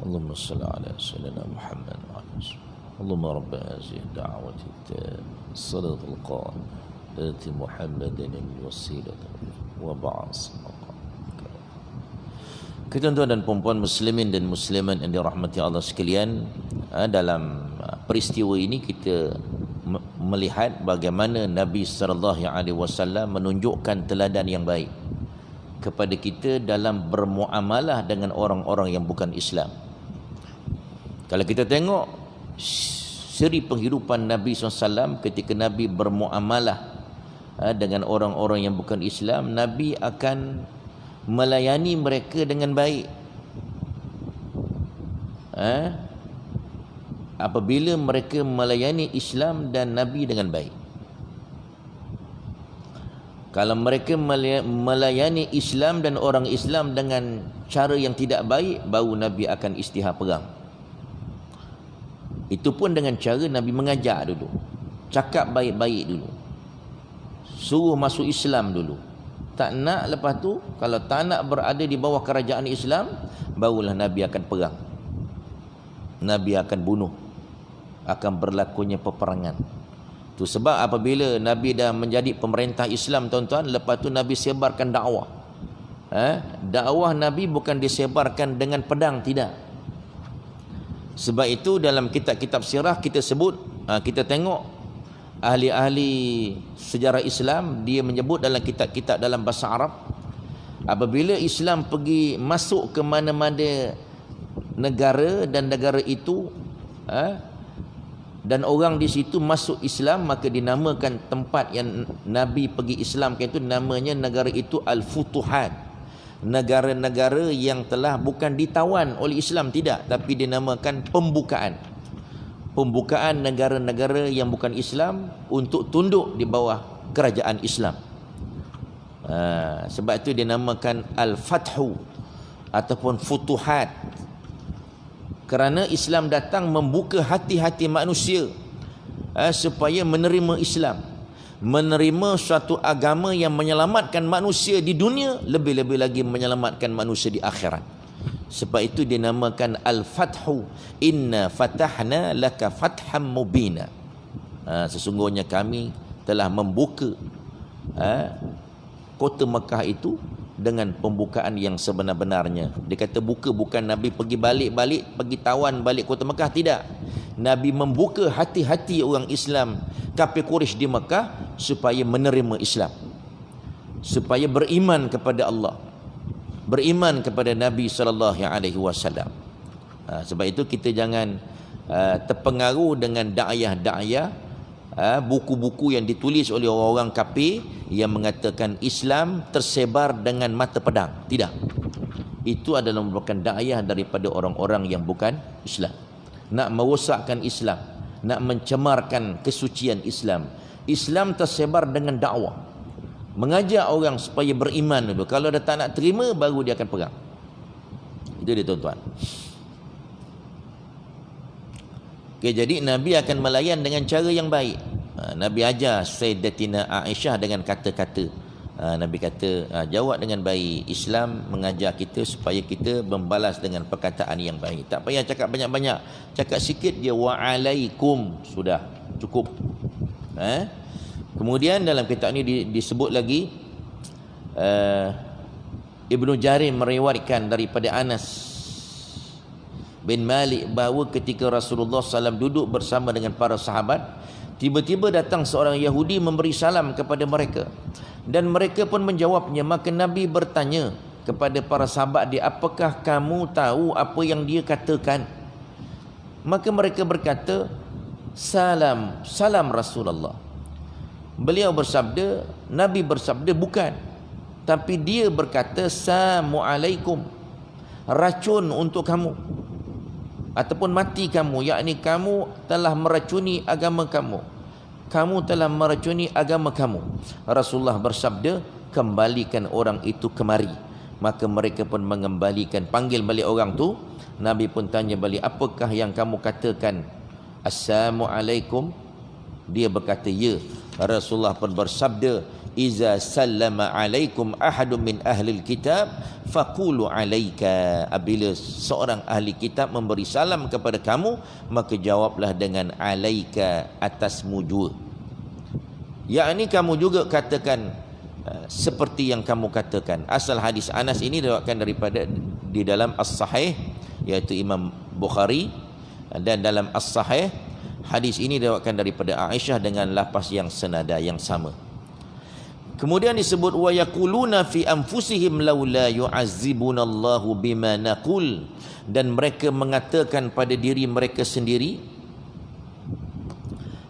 Allahumma salli ala sayyidina Muhammad wa ala Allahumma rabb hadhihi ad-da'wati as-salat al-qa'im ati Muhammadan al-wasilah wa ba'as. Tuan-tuan dan puan-puan muslimin dan muslimat yang dirahmati Allah sekalian, dalam peristiwa ini kita melihat bagaimana Nabi sallallahu alaihi wasallam menunjukkan teladan yang baik kepada kita dalam bermuamalah dengan orang-orang yang bukan Islam. Kalau kita tengok seri penghidupan Nabi SAW ketika Nabi bermuamalah dengan orang-orang yang bukan Islam, Nabi akan melayani mereka dengan baik. Apabila mereka melayani Islam dan Nabi dengan baik. Kalau mereka melayani Islam dan orang Islam dengan cara yang tidak baik, baru Nabi akan istihar perang. Itu pun dengan cara Nabi mengajak dulu, cakap baik-baik dulu, suruh masuk Islam dulu. Tak nak, lepas tu kalau tak nak berada di bawah kerajaan Islam, barulah Nabi akan perang. Nabi akan bunuh, akan berlakunya peperangan. Tu sebab apabila Nabi dah menjadi pemerintah Islam, tuan-tuan, lepas tu Nabi sebarkan dakwah. Dakwah Nabi bukan disebarkan dengan pedang, tidak. Sebab itu dalam kitab-kitab sirah kita sebut, kita tengok ahli-ahli sejarah Islam, dia menyebut dalam kitab-kitab dalam bahasa Arab, apabila Islam pergi masuk ke mana-mana negara dan negara itu, dan orang di situ masuk Islam, maka dinamakan tempat yang Nabi pergi Islam itu, namanya negara itu Al-Futuhat. Negara-negara yang telah bukan ditawan oleh Islam, tidak, tapi dinamakan pembukaan. Pembukaan negara-negara yang bukan Islam untuk tunduk di bawah kerajaan Islam. Sebab itu dinamakan Al-Fathu ataupun Futuhat. Kerana Islam datang membuka hati-hati manusia supaya menerima Islam, menerima suatu agama yang menyelamatkan manusia di dunia, lebih-lebih lagi menyelamatkan manusia di akhirat. Sebab itu dinamakan Al-Fathu. Inna fatahna laka fatham mubina. Sesungguhnya kami telah membuka kota Mekah itu dengan pembukaan yang sebenar-benarnya. Dia kata buka bukan Nabi pergi balik-balik, pergi tawan balik kota Mekah, tidak. Nabi membuka hati-hati orang Islam, kafir Quraisy di Mekah, supaya menerima Islam, supaya beriman kepada Allah, beriman kepada Nabi sallallahu alaihi wasallam. Sebab itu kita jangan terpengaruh dengan da'ayah-da'ayah, buku-buku yang ditulis oleh orang-orang kafir yang mengatakan Islam tersebar dengan mata pedang. Tidak. Itu adalah merupakan da'ayah daripada orang-orang yang bukan Islam. Nak merosakkan Islam, nak mencemarkan kesucian Islam. Islam tersebar dengan dakwah, mengajak orang supaya beriman dulu. Kalau dia tak nak terima, baru dia akan perang. Itu dia, tuan-tuan. Okay, jadi Nabi akan melayan dengan cara yang baik. Nabi ajar Sayyidatina Aisyah dengan kata-kata. Nabi kata, jawab dengan baik. Islam mengajar kita supaya kita membalas dengan perkataan yang baik. Tak payah cakap banyak-banyak, cakap sikit je, wa'alaikum, sudah cukup. Kemudian dalam kitab ini disebut lagi, Ibnu Jarir meriwayatkan daripada Anas bin Malik bahawa ketika Rasulullah SAW duduk bersama dengan para sahabat, tiba-tiba datang seorang Yahudi memberi salam kepada mereka, dan mereka pun menjawabnya. Maka Nabi bertanya kepada para sahabat dia, apakah kamu tahu apa yang dia katakan? Maka mereka berkata, salam, salam Rasulullah. Beliau bersabda, Nabi bersabda, bukan, tapi dia berkata, Assalamualaikum, racun untuk kamu, ataupun mati kamu, yakni kamu telah meracuni agama kamu, kamu telah meracuni agama kamu. Rasulullah bersabda, kembalikan orang itu kemari. Maka mereka pun mengembalikan, panggil balik orang tu. Nabi pun tanya balik, apakah yang kamu katakan? Assalamualaikum. Dia berkata, ya. Rasulullah pun bersabda, iza sallama alaikum ahadun min ahlil kitab faqulu alaika. Apabila seorang ahli kitab memberi salam kepada kamu, maka jawablah dengan alaika, atasmu juga. Yakni kamu juga katakan seperti yang kamu katakan. Asal hadis Anas ini diriwayatkan daripada di dalam As-Sahih, iaitu Imam Bukhari, dan dalam As-Sahih hadis ini diriwayatkan daripada Aisyah dengan lafaz yang senada, yang sama. Kemudian disebut wa yaquluna fi anfusihim laula yu'azzibunallahu bima naqul, dan mereka mengatakan pada diri mereka sendiri,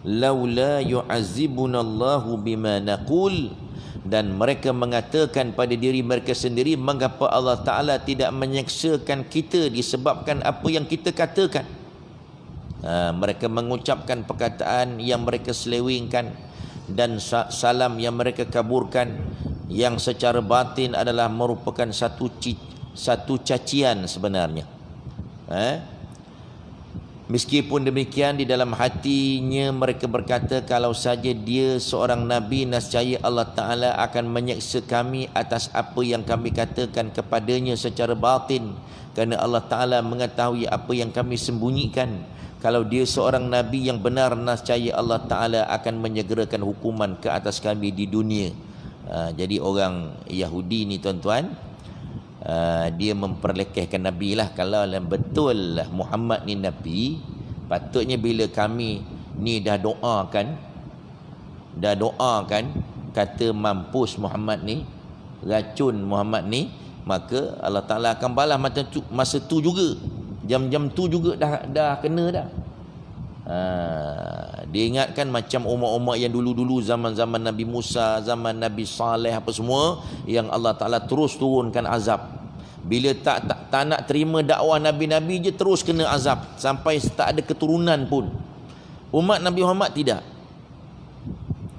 laula yu'azzibunallahu bima naqul, dan mereka mengatakan pada diri mereka sendiri, mengapa Allah Ta'ala tidak menyeksakan kita disebabkan apa yang kita katakan. Mereka mengucapkan perkataan yang mereka selewengkan dan salam yang mereka kaburkan, yang secara batin adalah merupakan satu cacian sebenarnya. Meskipun demikian, di dalam hatinya mereka berkata, kalau saja dia seorang Nabi, nescaya Allah Ta'ala akan menyeksa kami atas apa yang kami katakan kepadanya secara batin, kerana Allah Ta'ala mengetahui apa yang kami sembunyikan. Kalau dia seorang Nabi yang benar, nescaya Allah Ta'ala akan menyegerakan hukuman ke atas kami di dunia. Jadi orang Yahudi ni tuan-tuan, dia memperlekehkan Nabi lah. Kalau betul lah Muhammad ni Nabi, patutnya bila kami ni dah doakan kata mampus Muhammad ni, racun Muhammad ni, maka Allah Ta'ala akan balas masa tu juga, jam-jam tu juga dah kena dah. Dia ingatkan macam umat-umat yang dulu-dulu, zaman-zaman Nabi Musa, zaman Nabi Saleh apa semua, yang Allah Ta'ala terus turunkan azab. Bila tak nak terima dakwah Nabi-Nabi je, terus kena azab sampai tak ada keturunan pun. Umat Nabi Muhammad tidak.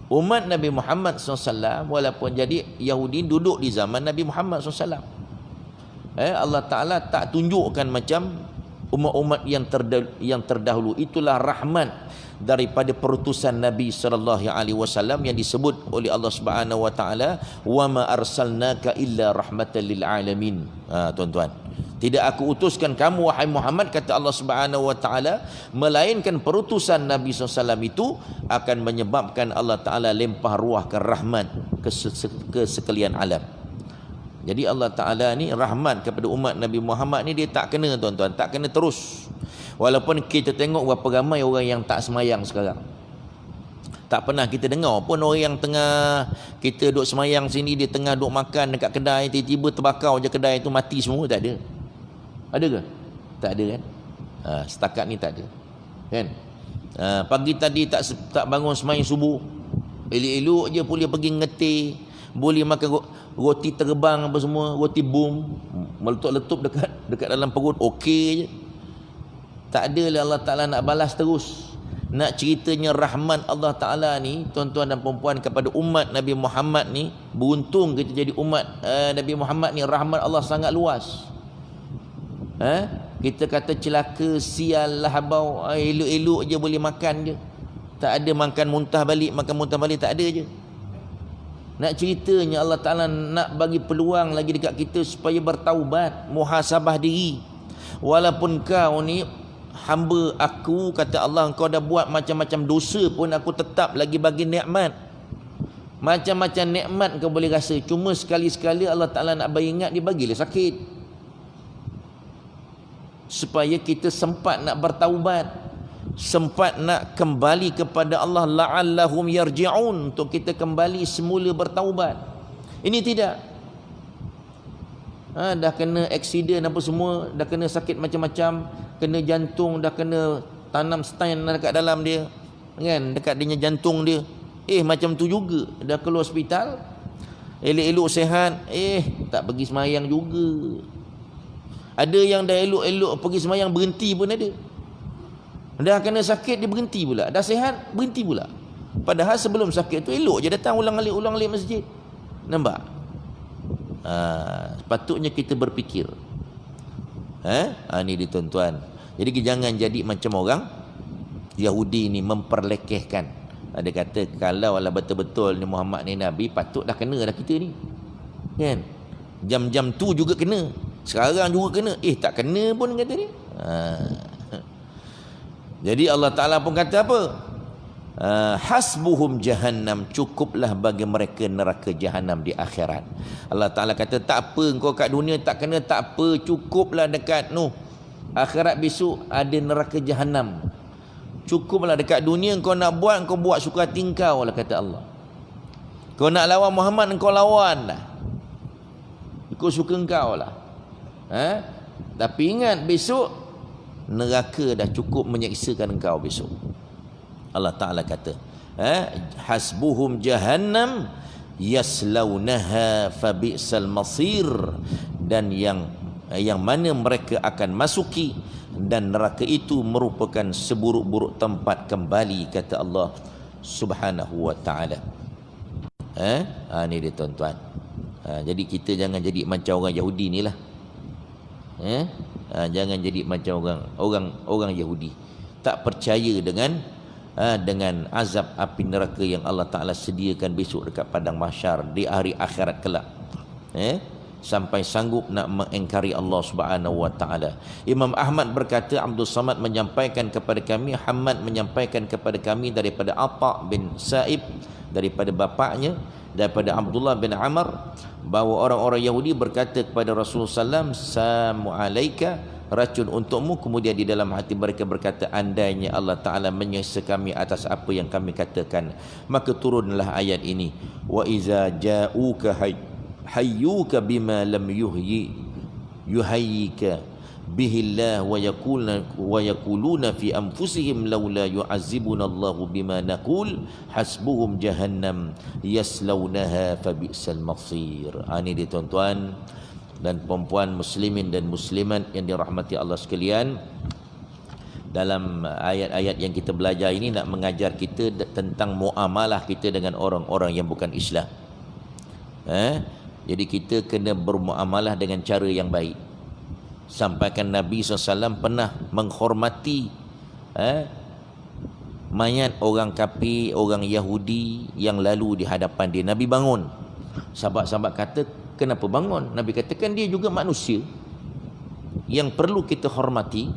Umat Nabi Muhammad SAW, walaupun jadi Yahudi duduk di zaman Nabi Muhammad SAW, Allah Ta'ala tak tunjukkan macam umat-umat yang terdahulu. Itulah rahmat daripada perutusan Nabi SAW yang disebut oleh Allah Subhanahu Wa Taala, wa ma arsalnaka illa rahmatan lil alamin. Tuan-tuan, tidak aku utuskan kamu wahai Muhammad, kata Allah Subhanahu Wa Taala, melainkan perutusan Nabi SAW itu akan menyebabkan Allah Ta'ala lempah ruahkan rahmat ke sekalian alam. Jadi Allah Ta'ala ni rahmat kepada umat Nabi Muhammad ni, dia tak kena tuan-tuan, tak kena terus. Walaupun kita tengok berapa ramai orang yang tak semayang sekarang. Tak pernah kita dengar pun orang yang tengah kita duduk semayang sini, dia tengah duduk makan dekat kedai, tiba-tiba terbakar je kedai tu, mati semua. Tak ada. Ada ke? Tak ada kan? Setakat ni tak ada kan? Pagi tadi tak bangun semayang subuh, elok-elok je boleh pergi ngetih, boleh makan roti terbang apa semua, roti boom, meletup-letup dekat dalam perut, okey je. Tak adalah Allah Ta'ala nak balas terus. Nak ceritanya rahmat Allah Ta'ala ni, tuan-tuan dan puan-puan, kepada umat Nabi Muhammad ni, beruntung kita jadi umat Nabi Muhammad ni, rahmat Allah sangat luas. Kita kata celaka, sial lah habau, elok-elok je boleh makan je. Tak ada makan muntah balik, tak ada je. Nak ceritanya Allah Ta'ala nak bagi peluang lagi dekat kita supaya bertaubat, muhasabah diri. Walaupun kau ni hamba aku, kata Allah, engkau dah buat macam-macam dosa pun aku tetap lagi bagi nikmat. Macam-macam nikmat kau boleh rasa, cuma sekali-sekali Allah Ta'ala nak bagi ingat, dia bagilah sakit, supaya kita sempat nak bertaubat, sempat nak kembali kepada Allah, la'allahum yarji'un, untuk kita kembali semula bertaubat. Ini tidak. Dah kena aksiden apa semua, dah kena sakit macam-macam, kena jantung, dah kena tanam stent dekat dalam dia kan, dekat dia jantung dia. Macam tu juga, dah keluar hospital, elok-elok sihat, tak pergi semayang juga. Ada yang dah elok-elok pergi semayang, berhenti pun ada. Dah kena sakit, dia berhenti pula. Dah sihat, berhenti pula. Padahal sebelum sakit tu elok je datang ulang-alik masjid. Nampak? Sepatutnya kita berfikir. Ni dia tuan-tuan. Jadi jangan jadi macam orang Yahudi ni, memperlekehkan Ada kata kalau lah betul-betul ni Muhammad ni Nabi, patut dah kena dah kita ni. Kan? Jam-jam tu juga kena. Sekarang juga kena. Tak kena pun kata ni. Jadi Allah Ta'ala pun kata apa? Hasbuhum jahannam, cukuplah bagi mereka neraka jahanam di akhirat. Allah Ta'ala kata tak apa engkau kat dunia tak kena, tak apa, cukuplah dekat akhirat besok ada neraka jahanam. Cukuplah dekat dunia kau nak buat, kau buat suka hati kau lah, kata Allah. Kau nak lawan Muhammad, kau lawan lah, ikut suka kau lah. Tapi ingat besok neraka dah cukup menyeksakan kau besok. Allah Ta'ala kata hasbuhum jahannam yaslaunaha fabi'sal masir, dan yang mana mereka akan masuki, dan neraka itu merupakan seburuk-buruk tempat kembali, kata Allah Subhanahu wa Ta'ala. Ni dia tuan-tuan. Jadi kita jangan jadi macam orang Yahudi ni lah. Jangan jadi macam orang Yahudi, tak percaya dengan azab api neraka yang Allah Ta'ala sediakan besok dekat padang mahsyar di hari akhirat kelak. Sampai sanggup nak mengingkari Allah Subhanahu wa Ta'ala. Imam Ahmad berkata, Abdul Samad menyampaikan kepada kami, Hamad menyampaikan kepada kami daripada Atha bin Sa'ib, daripada bapaknya, daripada Abdullah bin Amr, bahawa orang-orang Yahudi berkata kepada Rasulullah SAW, Samu alaika, racun untukmu. Kemudian di dalam hati mereka berkata, andainya Allah Ta'ala menyiksa kami atas apa yang kami katakan, maka turunlah ayat ini, wa iza ja'uka hayyuka bima lam yuhayyika bihillah wa yaquluna fi anfusihim laula yu'azzibuna Allahu bima naqul hasbuhum jahannam yaslaunaha fabi'sal masir. Ini dia tuan-tuan dan perempuan muslimin dan muslimat yang dirahmati Allah sekalian. Dalam ayat-ayat yang kita belajar ini nak mengajar kita tentang muamalah kita dengan orang-orang yang bukan Islam. Jadi kita kena bermuamalah dengan cara yang baik. Sampaikan Nabi SAW pernah menghormati mayat orang kafir, orang Yahudi yang lalu di hadapan dia. Nabi bangun. Sahabat-sahabat kata, kenapa bangun? Nabi katakan dia juga manusia yang perlu kita hormati.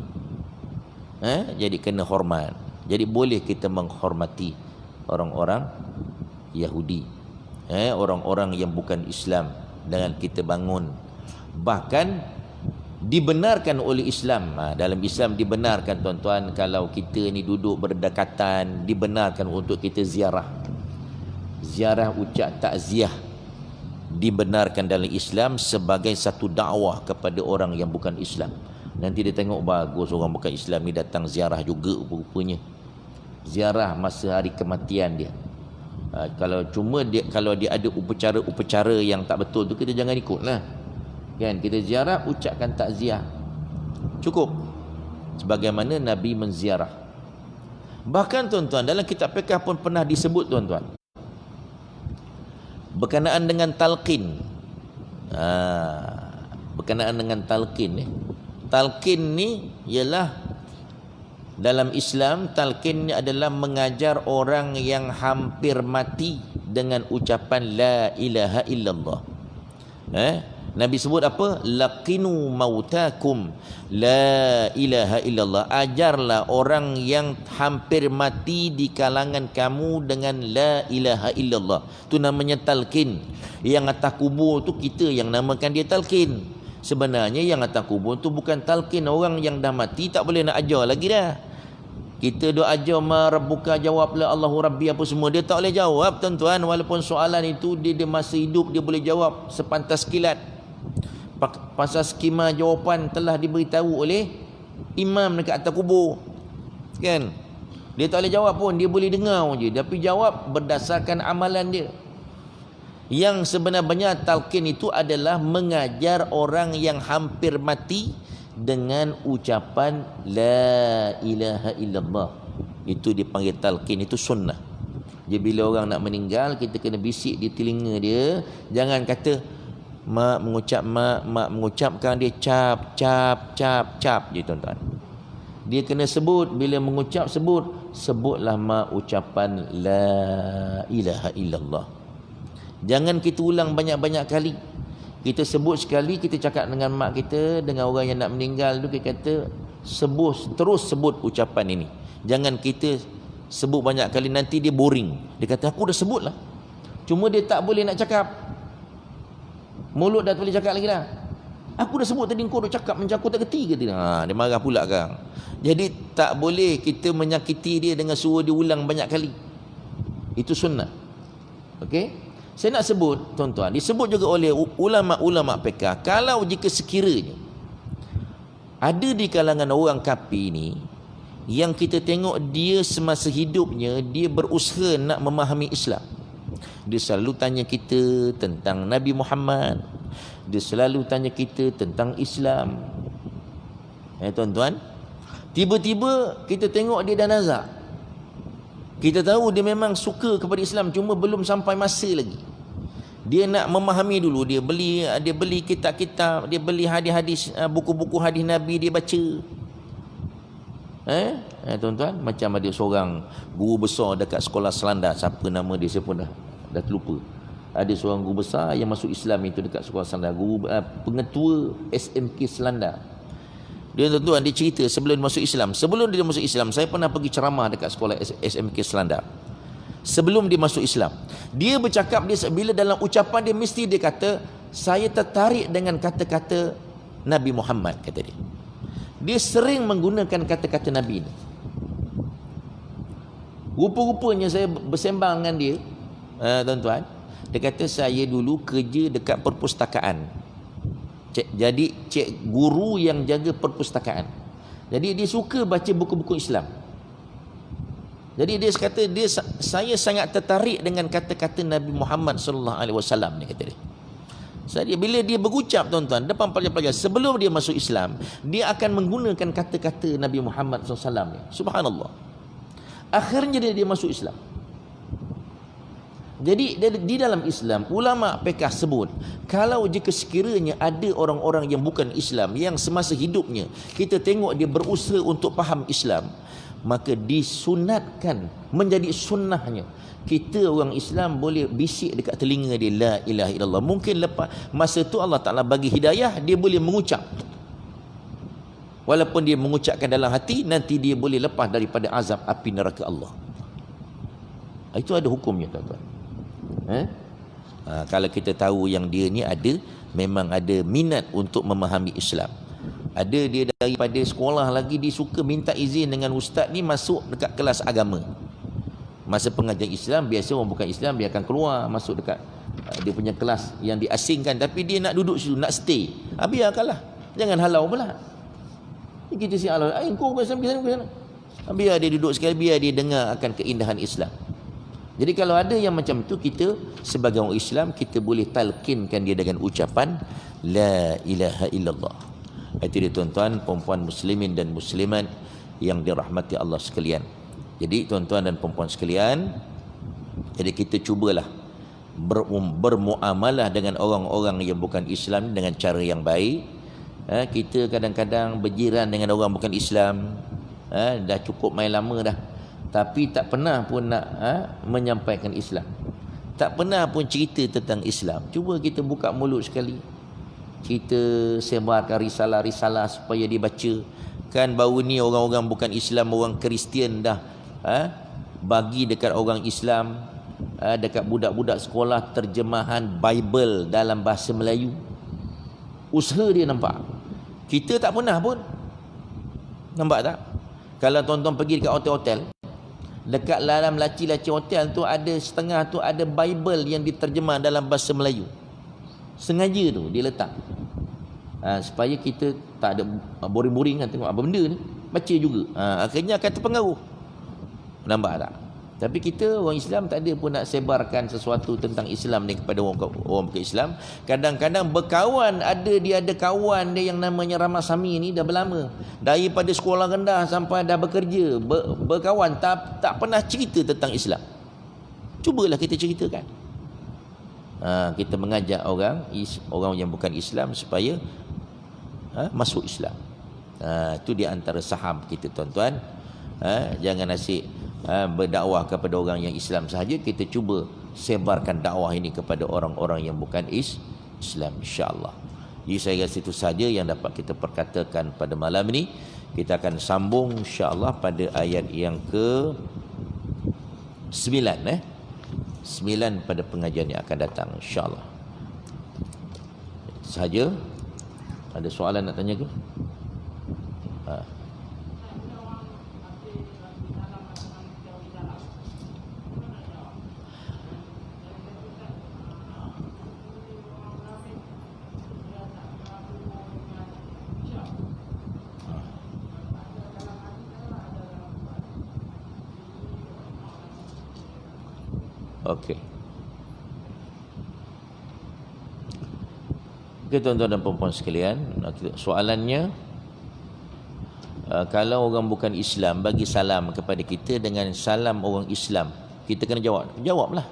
Jadi kena hormat. Jadi boleh kita menghormati orang-orang Yahudi, orang-orang yang bukan Islam, dengan kita bangun. Bahkan dibenarkan oleh Islam. Dalam Islam dibenarkan tuan-tuan, kalau kita ni duduk berdekatan, dibenarkan untuk kita ziarah. Ziarah ucap takziah dibenarkan dalam Islam sebagai satu dakwah kepada orang yang bukan Islam. Nanti dia tengok bagus orang bukan Islam ni datang ziarah juga rupanya. Ziarah masa hari kematian dia. Kalau dia ada upacara yang tak betul tu, kita jangan ikutlah. Kan, kita ziarah, ucapkan takziah, cukup. Sebagaimana Nabi menziarah. Bahkan tuan-tuan, dalam kitab fiqh pun pernah disebut tuan-tuan, berkenaan dengan talqin. Berkenaan dengan talqin. Talqin ni ialah, dalam Islam, talqin ni adalah mengajar orang yang hampir mati dengan ucapan la ilaha illallah. Nabi sebut apa? Laqinu mautakum la ilaha illallah. Ajarlah orang yang hampir mati di kalangan kamu dengan la ilaha illallah. Itu namanya talqin. Yang atas kubur tu kita yang namakan dia talqin. Sebenarnya yang atas kubur tu bukan talqin. Orang yang dah mati tak boleh nak ajar lagi dah. Kita doa ajar rabbuka, jawablah Allahu rabbi apa semua, dia tak boleh jawab tuan-tuan. Walaupun soalan itu dia masa hidup dia boleh jawab sepantas kilat. Pasal skema jawapan telah diberitahu oleh imam dekat atas kubur. Kan? Dia tak boleh jawab pun, dia boleh dengar je, tapi jawab berdasarkan amalan dia. Yang sebenarnya talqin itu adalah mengajar orang yang hampir mati dengan ucapan la ilaha illallah. Itu dipanggil talqin, itu sunnah. Jadi bila orang nak meninggal, kita kena bisik di telinga dia. Jangan kata mak mengucapkan dia cap je tuan-tuan. Dia kena sebut, bila mengucap sebutlah ucapan la ilaha illallah. Jangan kita ulang banyak-banyak kali. Kita sebut sekali, kita cakap dengan mak kita, dengan orang yang nak meninggal tu, kita kata terus sebut ucapan ini. Jangan kita sebut banyak kali, nanti dia boring. Dia kata aku dah sebut lah, cuma dia tak boleh nak cakap. Mulut dah tak boleh cakap lagi lah. Aku dah sebut tadi, kau dah cakap macam aku tak kerti ke tidak? Dia marah pula kan. Jadi tak boleh kita menyakiti dia dengan suruh dia ulang banyak kali. Itu sunnah. Okey? Saya nak sebut, tuan-tuan, disebut juga oleh ulama-ulama fiqh, kalau jika sekiranya ada di kalangan orang kafir ni yang kita tengok dia semasa hidupnya dia berusaha nak memahami Islam. Dia selalu tanya kita tentang Nabi Muhammad. Dia selalu tanya kita tentang Islam. Tuan-tuan, tiba-tiba kita tengok dia dah nazak. Kita tahu dia memang suka kepada Islam, cuma belum sampai masa lagi. Dia nak memahami dulu. Dia beli kitab-kitab, dia beli hadis-hadis, buku-buku hadis Nabi dia baca. Tuan-tuan, macam ada seorang guru besar dekat sekolah Selanda, siapa nama dia saya pun dah terlupa. Ada seorang guru besar yang masuk Islam itu dekat sekolah Selanda, pengetua SMK Selanda. Dia, tuan-tuan, dia cerita sebelum masuk Islam. Sebelum dia masuk Islam, saya pernah pergi ceramah dekat sekolah SMK Selanda. Sebelum dia masuk Islam, dia bercakap, bila dalam ucapan dia mesti dia kata, saya tertarik dengan kata-kata Nabi Muhammad, kata dia. Dia sering menggunakan kata-kata Nabi ni. Rupa-rupanya saya bersembang dengan dia, tuan-tuan. Dia kata saya dulu kerja dekat perpustakaan. Jadi guru yang jaga perpustakaan. Jadi dia suka baca buku-buku Islam. Jadi dia kata saya sangat tertarik dengan kata-kata Nabi Muhammad sallallahu alaihi wasallam ni, kata dia. Jadi bila dia berucap, tuan-tuan, depan pelajar-pelajar sebelum dia masuk Islam, dia akan menggunakan kata-kata Nabi Muhammad sallallahu alaihi wasallam ni. Subhanallah. Akhirnya dia masuk Islam. Jadi di dalam Islam, ulama fiqh sebut, kalau jika sekiranya ada orang-orang yang bukan Islam yang semasa hidupnya kita tengok dia berusaha untuk faham Islam, maka disunatkan, menjadi sunnahnya, kita orang Islam boleh bisik dekat telinga dia la ilaha illallah. Mungkin lepas masa tu Allah Ta'ala bagi hidayah, dia boleh mengucap. Walaupun dia mengucapkan dalam hati, nanti dia boleh lepas daripada azab api neraka Allah. Itu ada hukumnya, tuan-tuan. Kalau kita tahu yang dia ni memang ada minat untuk memahami Islam. Ada dia daripada sekolah lagi, dia suka minta izin dengan ustaz ni masuk dekat kelas agama. Masa pengajian Islam, biasa orang bukan Islam dia akan keluar masuk dekat dia punya kelas yang diasingkan, tapi dia nak duduk situ, nak stay. Biarkanlah, jangan halau pula. Kita si halau, kau bukan Islam, ke sana. Biar dia duduk sekali, biar dia dengar akan keindahan Islam. Jadi kalau ada yang macam tu, kita sebagai orang Islam, kita boleh talqinkan dia dengan ucapan la ilaha illallah. Itu dia, tuan-tuan, perempuan muslimin dan muslimat yang dirahmati Allah sekalian. Jadi tuan-tuan dan perempuan sekalian, jadi kita cubalah bermuamalah dengan orang-orang yang bukan Islam dengan cara yang baik. Kita kadang-kadang berjiran dengan orang bukan Islam, dah cukup main lama dah, tapi tak pernah pun nak menyampaikan Islam, tak pernah pun cerita tentang Islam. Cuba kita buka mulut sekali, kita sebarkan risalah-risalah supaya dibaca. Kan baru ni orang-orang bukan Islam, orang Kristian dah bagi dekat orang Islam, dekat budak-budak sekolah terjemahan Bible dalam bahasa Melayu. Usaha dia nampak. Kita tak pernah pun. Nampak tak? Kalau tuan-tuan pergi dekat hotel-hotel, dekat dalam laci-laci hotel tu ada setengah tu ada Bible yang diterjemah dalam bahasa Melayu. Sengaja tu dia letak. Supaya kita tak ada boring-boring kan tengok apa benda ni, baca juga. Akhirnya akan terpengaruh. Nampak tak? Tapi kita orang Islam tak ada pun nak sebarkan sesuatu tentang Islam ni kepada orang bukan Islam. Kadang-kadang berkawan, dia ada kawan dia yang namanya Ramasami ni dah berlama. Daripada sekolah rendah sampai dah bekerja, berkawan tak pernah cerita tentang Islam. Cubalah kita ceritakan. Kita mengajak orang yang bukan Islam supaya masuk Islam. Itu di antara saham kita tuan-tuan. Jangan asyik berdakwah kepada orang yang Islam sahaja, kita cuba sebarkan dakwah ini kepada orang-orang yang bukan Islam, insya-Allah. Jadi saya rasa itu saja yang dapat kita perkatakan pada malam ini. Kita akan sambung insya-Allah pada ayat yang ke 9 9 pada pengajian yang akan datang insya-Allah. Sahaja. Ada soalan nak tanya ke? Okey. Okey tuan-tuan dan puan-puan sekalian, soalannya, kalau orang bukan Islam bagi salam kepada kita dengan salam orang Islam, kita kena jawab. Jawablah.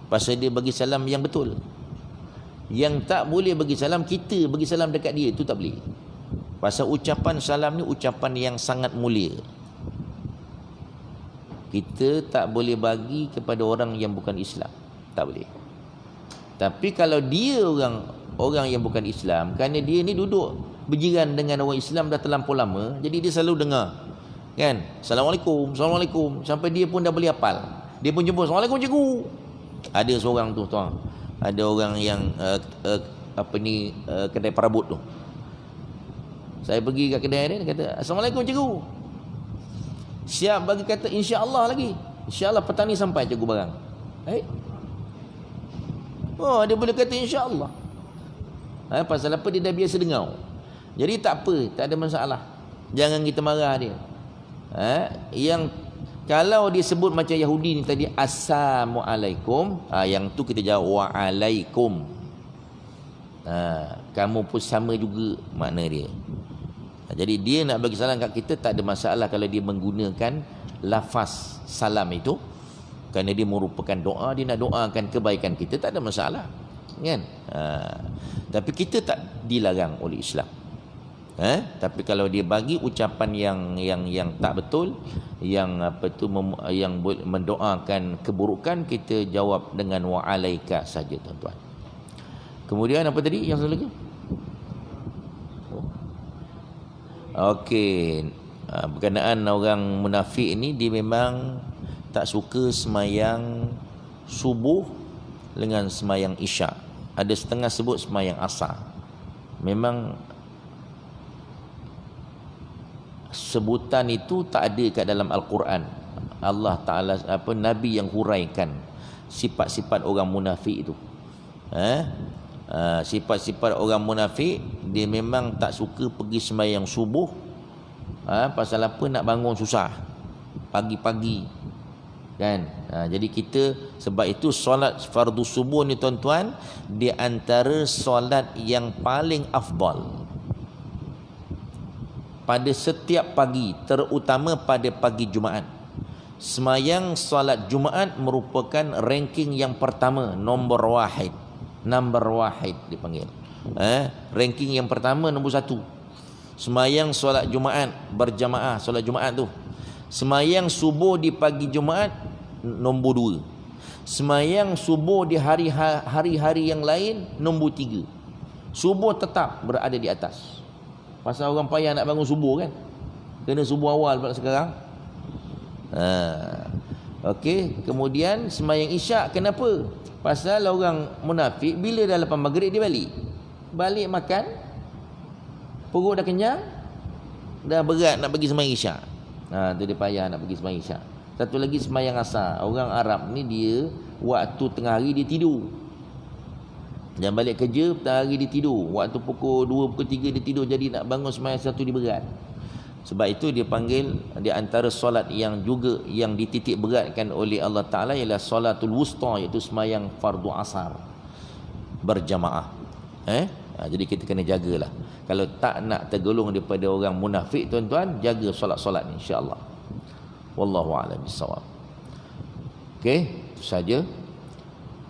Pasal dia bagi salam yang betul. Yang tak boleh bagi salam, kita bagi salam dekat dia, itu tak boleh. Pasal ucapan salam ni ucapan yang sangat mulia. Kita tak boleh bagi kepada orang yang bukan Islam, tak boleh. Tapi kalau dia orang yang bukan Islam, kerana dia ni duduk berjiran dengan orang Islam dah terlampau lama, jadi dia selalu dengar, kan? Assalamualaikum, Assalamualaikum, sampai dia pun dah boleh hafal. Dia pun jumpa, Assalamualaikum cikgu. Ada seorang tu tuan, ada orang yang kedai perabot tu. Saya pergi kat kedai dia kata, Assalamualaikum cikgu. Siap bagi kata insya-Allah lagi. Insya-Allah petang ni sampai cikgu barang. Oh, dia boleh kata insya-Allah. Pasal apa? Dia dah biasa dengar. Jadi tak apa, tak ada masalah. Jangan kita marah dia. Yang kalau dia sebut macam Yahudi ni tadi, Assalamualaikum, yang tu kita jawab waalaikum. Kamu pun sama juga makna dia. Jadi dia nak bagi salam kat kita, tak ada masalah kalau dia menggunakan lafaz salam itu, kerana dia merupakan doa, dia nak doakan kebaikan kita, tak ada masalah, kan? Tapi kita tak dilarang oleh Islam. Tapi kalau dia bagi ucapan yang tak betul, yang yang mendoakan keburukan, kita jawab dengan wa'alaika saja tuan-tuan. Kemudian apa tadi yang satu lagi? Okey, berkenaan orang munafik ni, dia memang tak suka semayang subuh dengan semayang isyak. Ada setengah sebut semayang asar. Memang sebutan itu tak ada kat dalam Al-Quran. Allah Ta'ala, Nabi yang huraikan sifat-sifat orang munafik itu. Sifat-sifat orang munafik, dia memang tak suka pergi sembahyang subuh. Pasal apa? Nak bangun susah pagi-pagi, kan? Jadi kita, sebab itu solat fardu subuh ni tuan-tuan, di antara solat yang paling afdal pada setiap pagi, terutama pada pagi Jumaat. Sembahyang solat Jumaat merupakan ranking yang pertama, number wahid dipanggil. Ranking yang pertama, nombor 1. Sembahyang solat Jumaat berjamaah, solat Jumaat tu. Sembahyang subuh di pagi Jumaat, nombor 2. Sembahyang subuh di hari-hari yang lain, nombor 3. Subuh tetap berada di atas. Pasal orang payah nak bangun subuh, kan? Kena subuh awal pula sekarang. Okey, kemudian sembahyang isyak, kenapa? Pasal orang munafik bila dah lepas maghrib dia balik makan, perut dah kenyang, dah berat nak pergi sembahyang isyak. Tu dia payah nak pergi sembahyang isyak. Satu lagi sembahyang asar. Orang Arab ni dia waktu tengah hari dia tidur. Dan balik kerja petang hari dia tidur. Waktu pukul 2, pukul 3 dia tidur, jadi nak bangun sembahyang satu dia berat. Sebab itu dia panggil, di antara solat yang juga yang dititik beratkan oleh Allah Ta'ala ialah solatul wusta, iaitu sembahyang fardu asar berjamaah. Jadi kita kena jagalah. Kalau tak nak tergolong daripada orang munafik tuan-tuan, jaga solat-solat ni, insya-Allah. Wallahu a'lam bissawab. Okey, itu saja.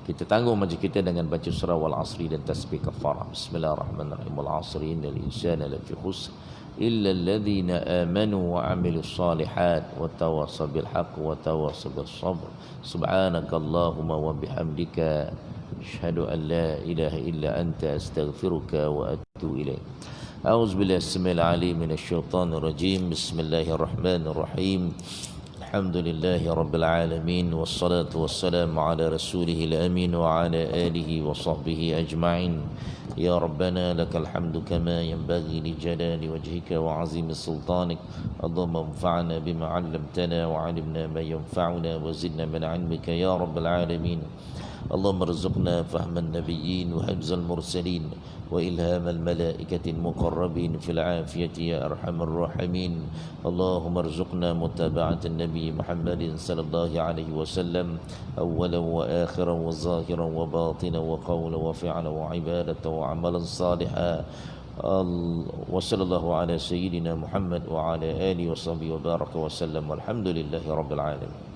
Kita tanggung majlis kita dengan baca surah wal asri dan tasbih kafarah. Bismillahirrahmanirrahim. Wal asri innal insana lafi khusr إلا الذين آمنوا وعملوا الصالحات وتواصوا بالحق وتواصوا بالصبر سبحانك اللهم وبحمدك أشهد أن لا إله إلا أنت أستغفرك وأتوب إليك. أعوذ بالله السميع العليم من الشيطان الرجيم. بسم الله الرحمن الرحيم. الحمد لله رب العالمين والصلاة والسلام على رسوله الأمين وعلى آله وصحبه أجمعين. يا ربنا لك الحمد كما ينبغي لجلال وجهك وعظيم سلطانك. اللهم انفعنا بما علمتنا وعلمنا ما ينفعنا وزدنا من علمك يا رب العالمين. اللهم ارزقنا فهم النبيين وحفظ المرسلين وإلهام الملائكة المقربين في العافية يا أرحم الراحمين. اللهم ارزقنا متابعة النبي محمد صلى الله عليه وسلم أولا وآخرا وظاهرا وباطنا وقولا وفعلا وعبادة وعملا صالحا. وصلى الله على سيدنا محمد وعلى آله وصحبه وبارك وسلم والحمد لله رب العالمين.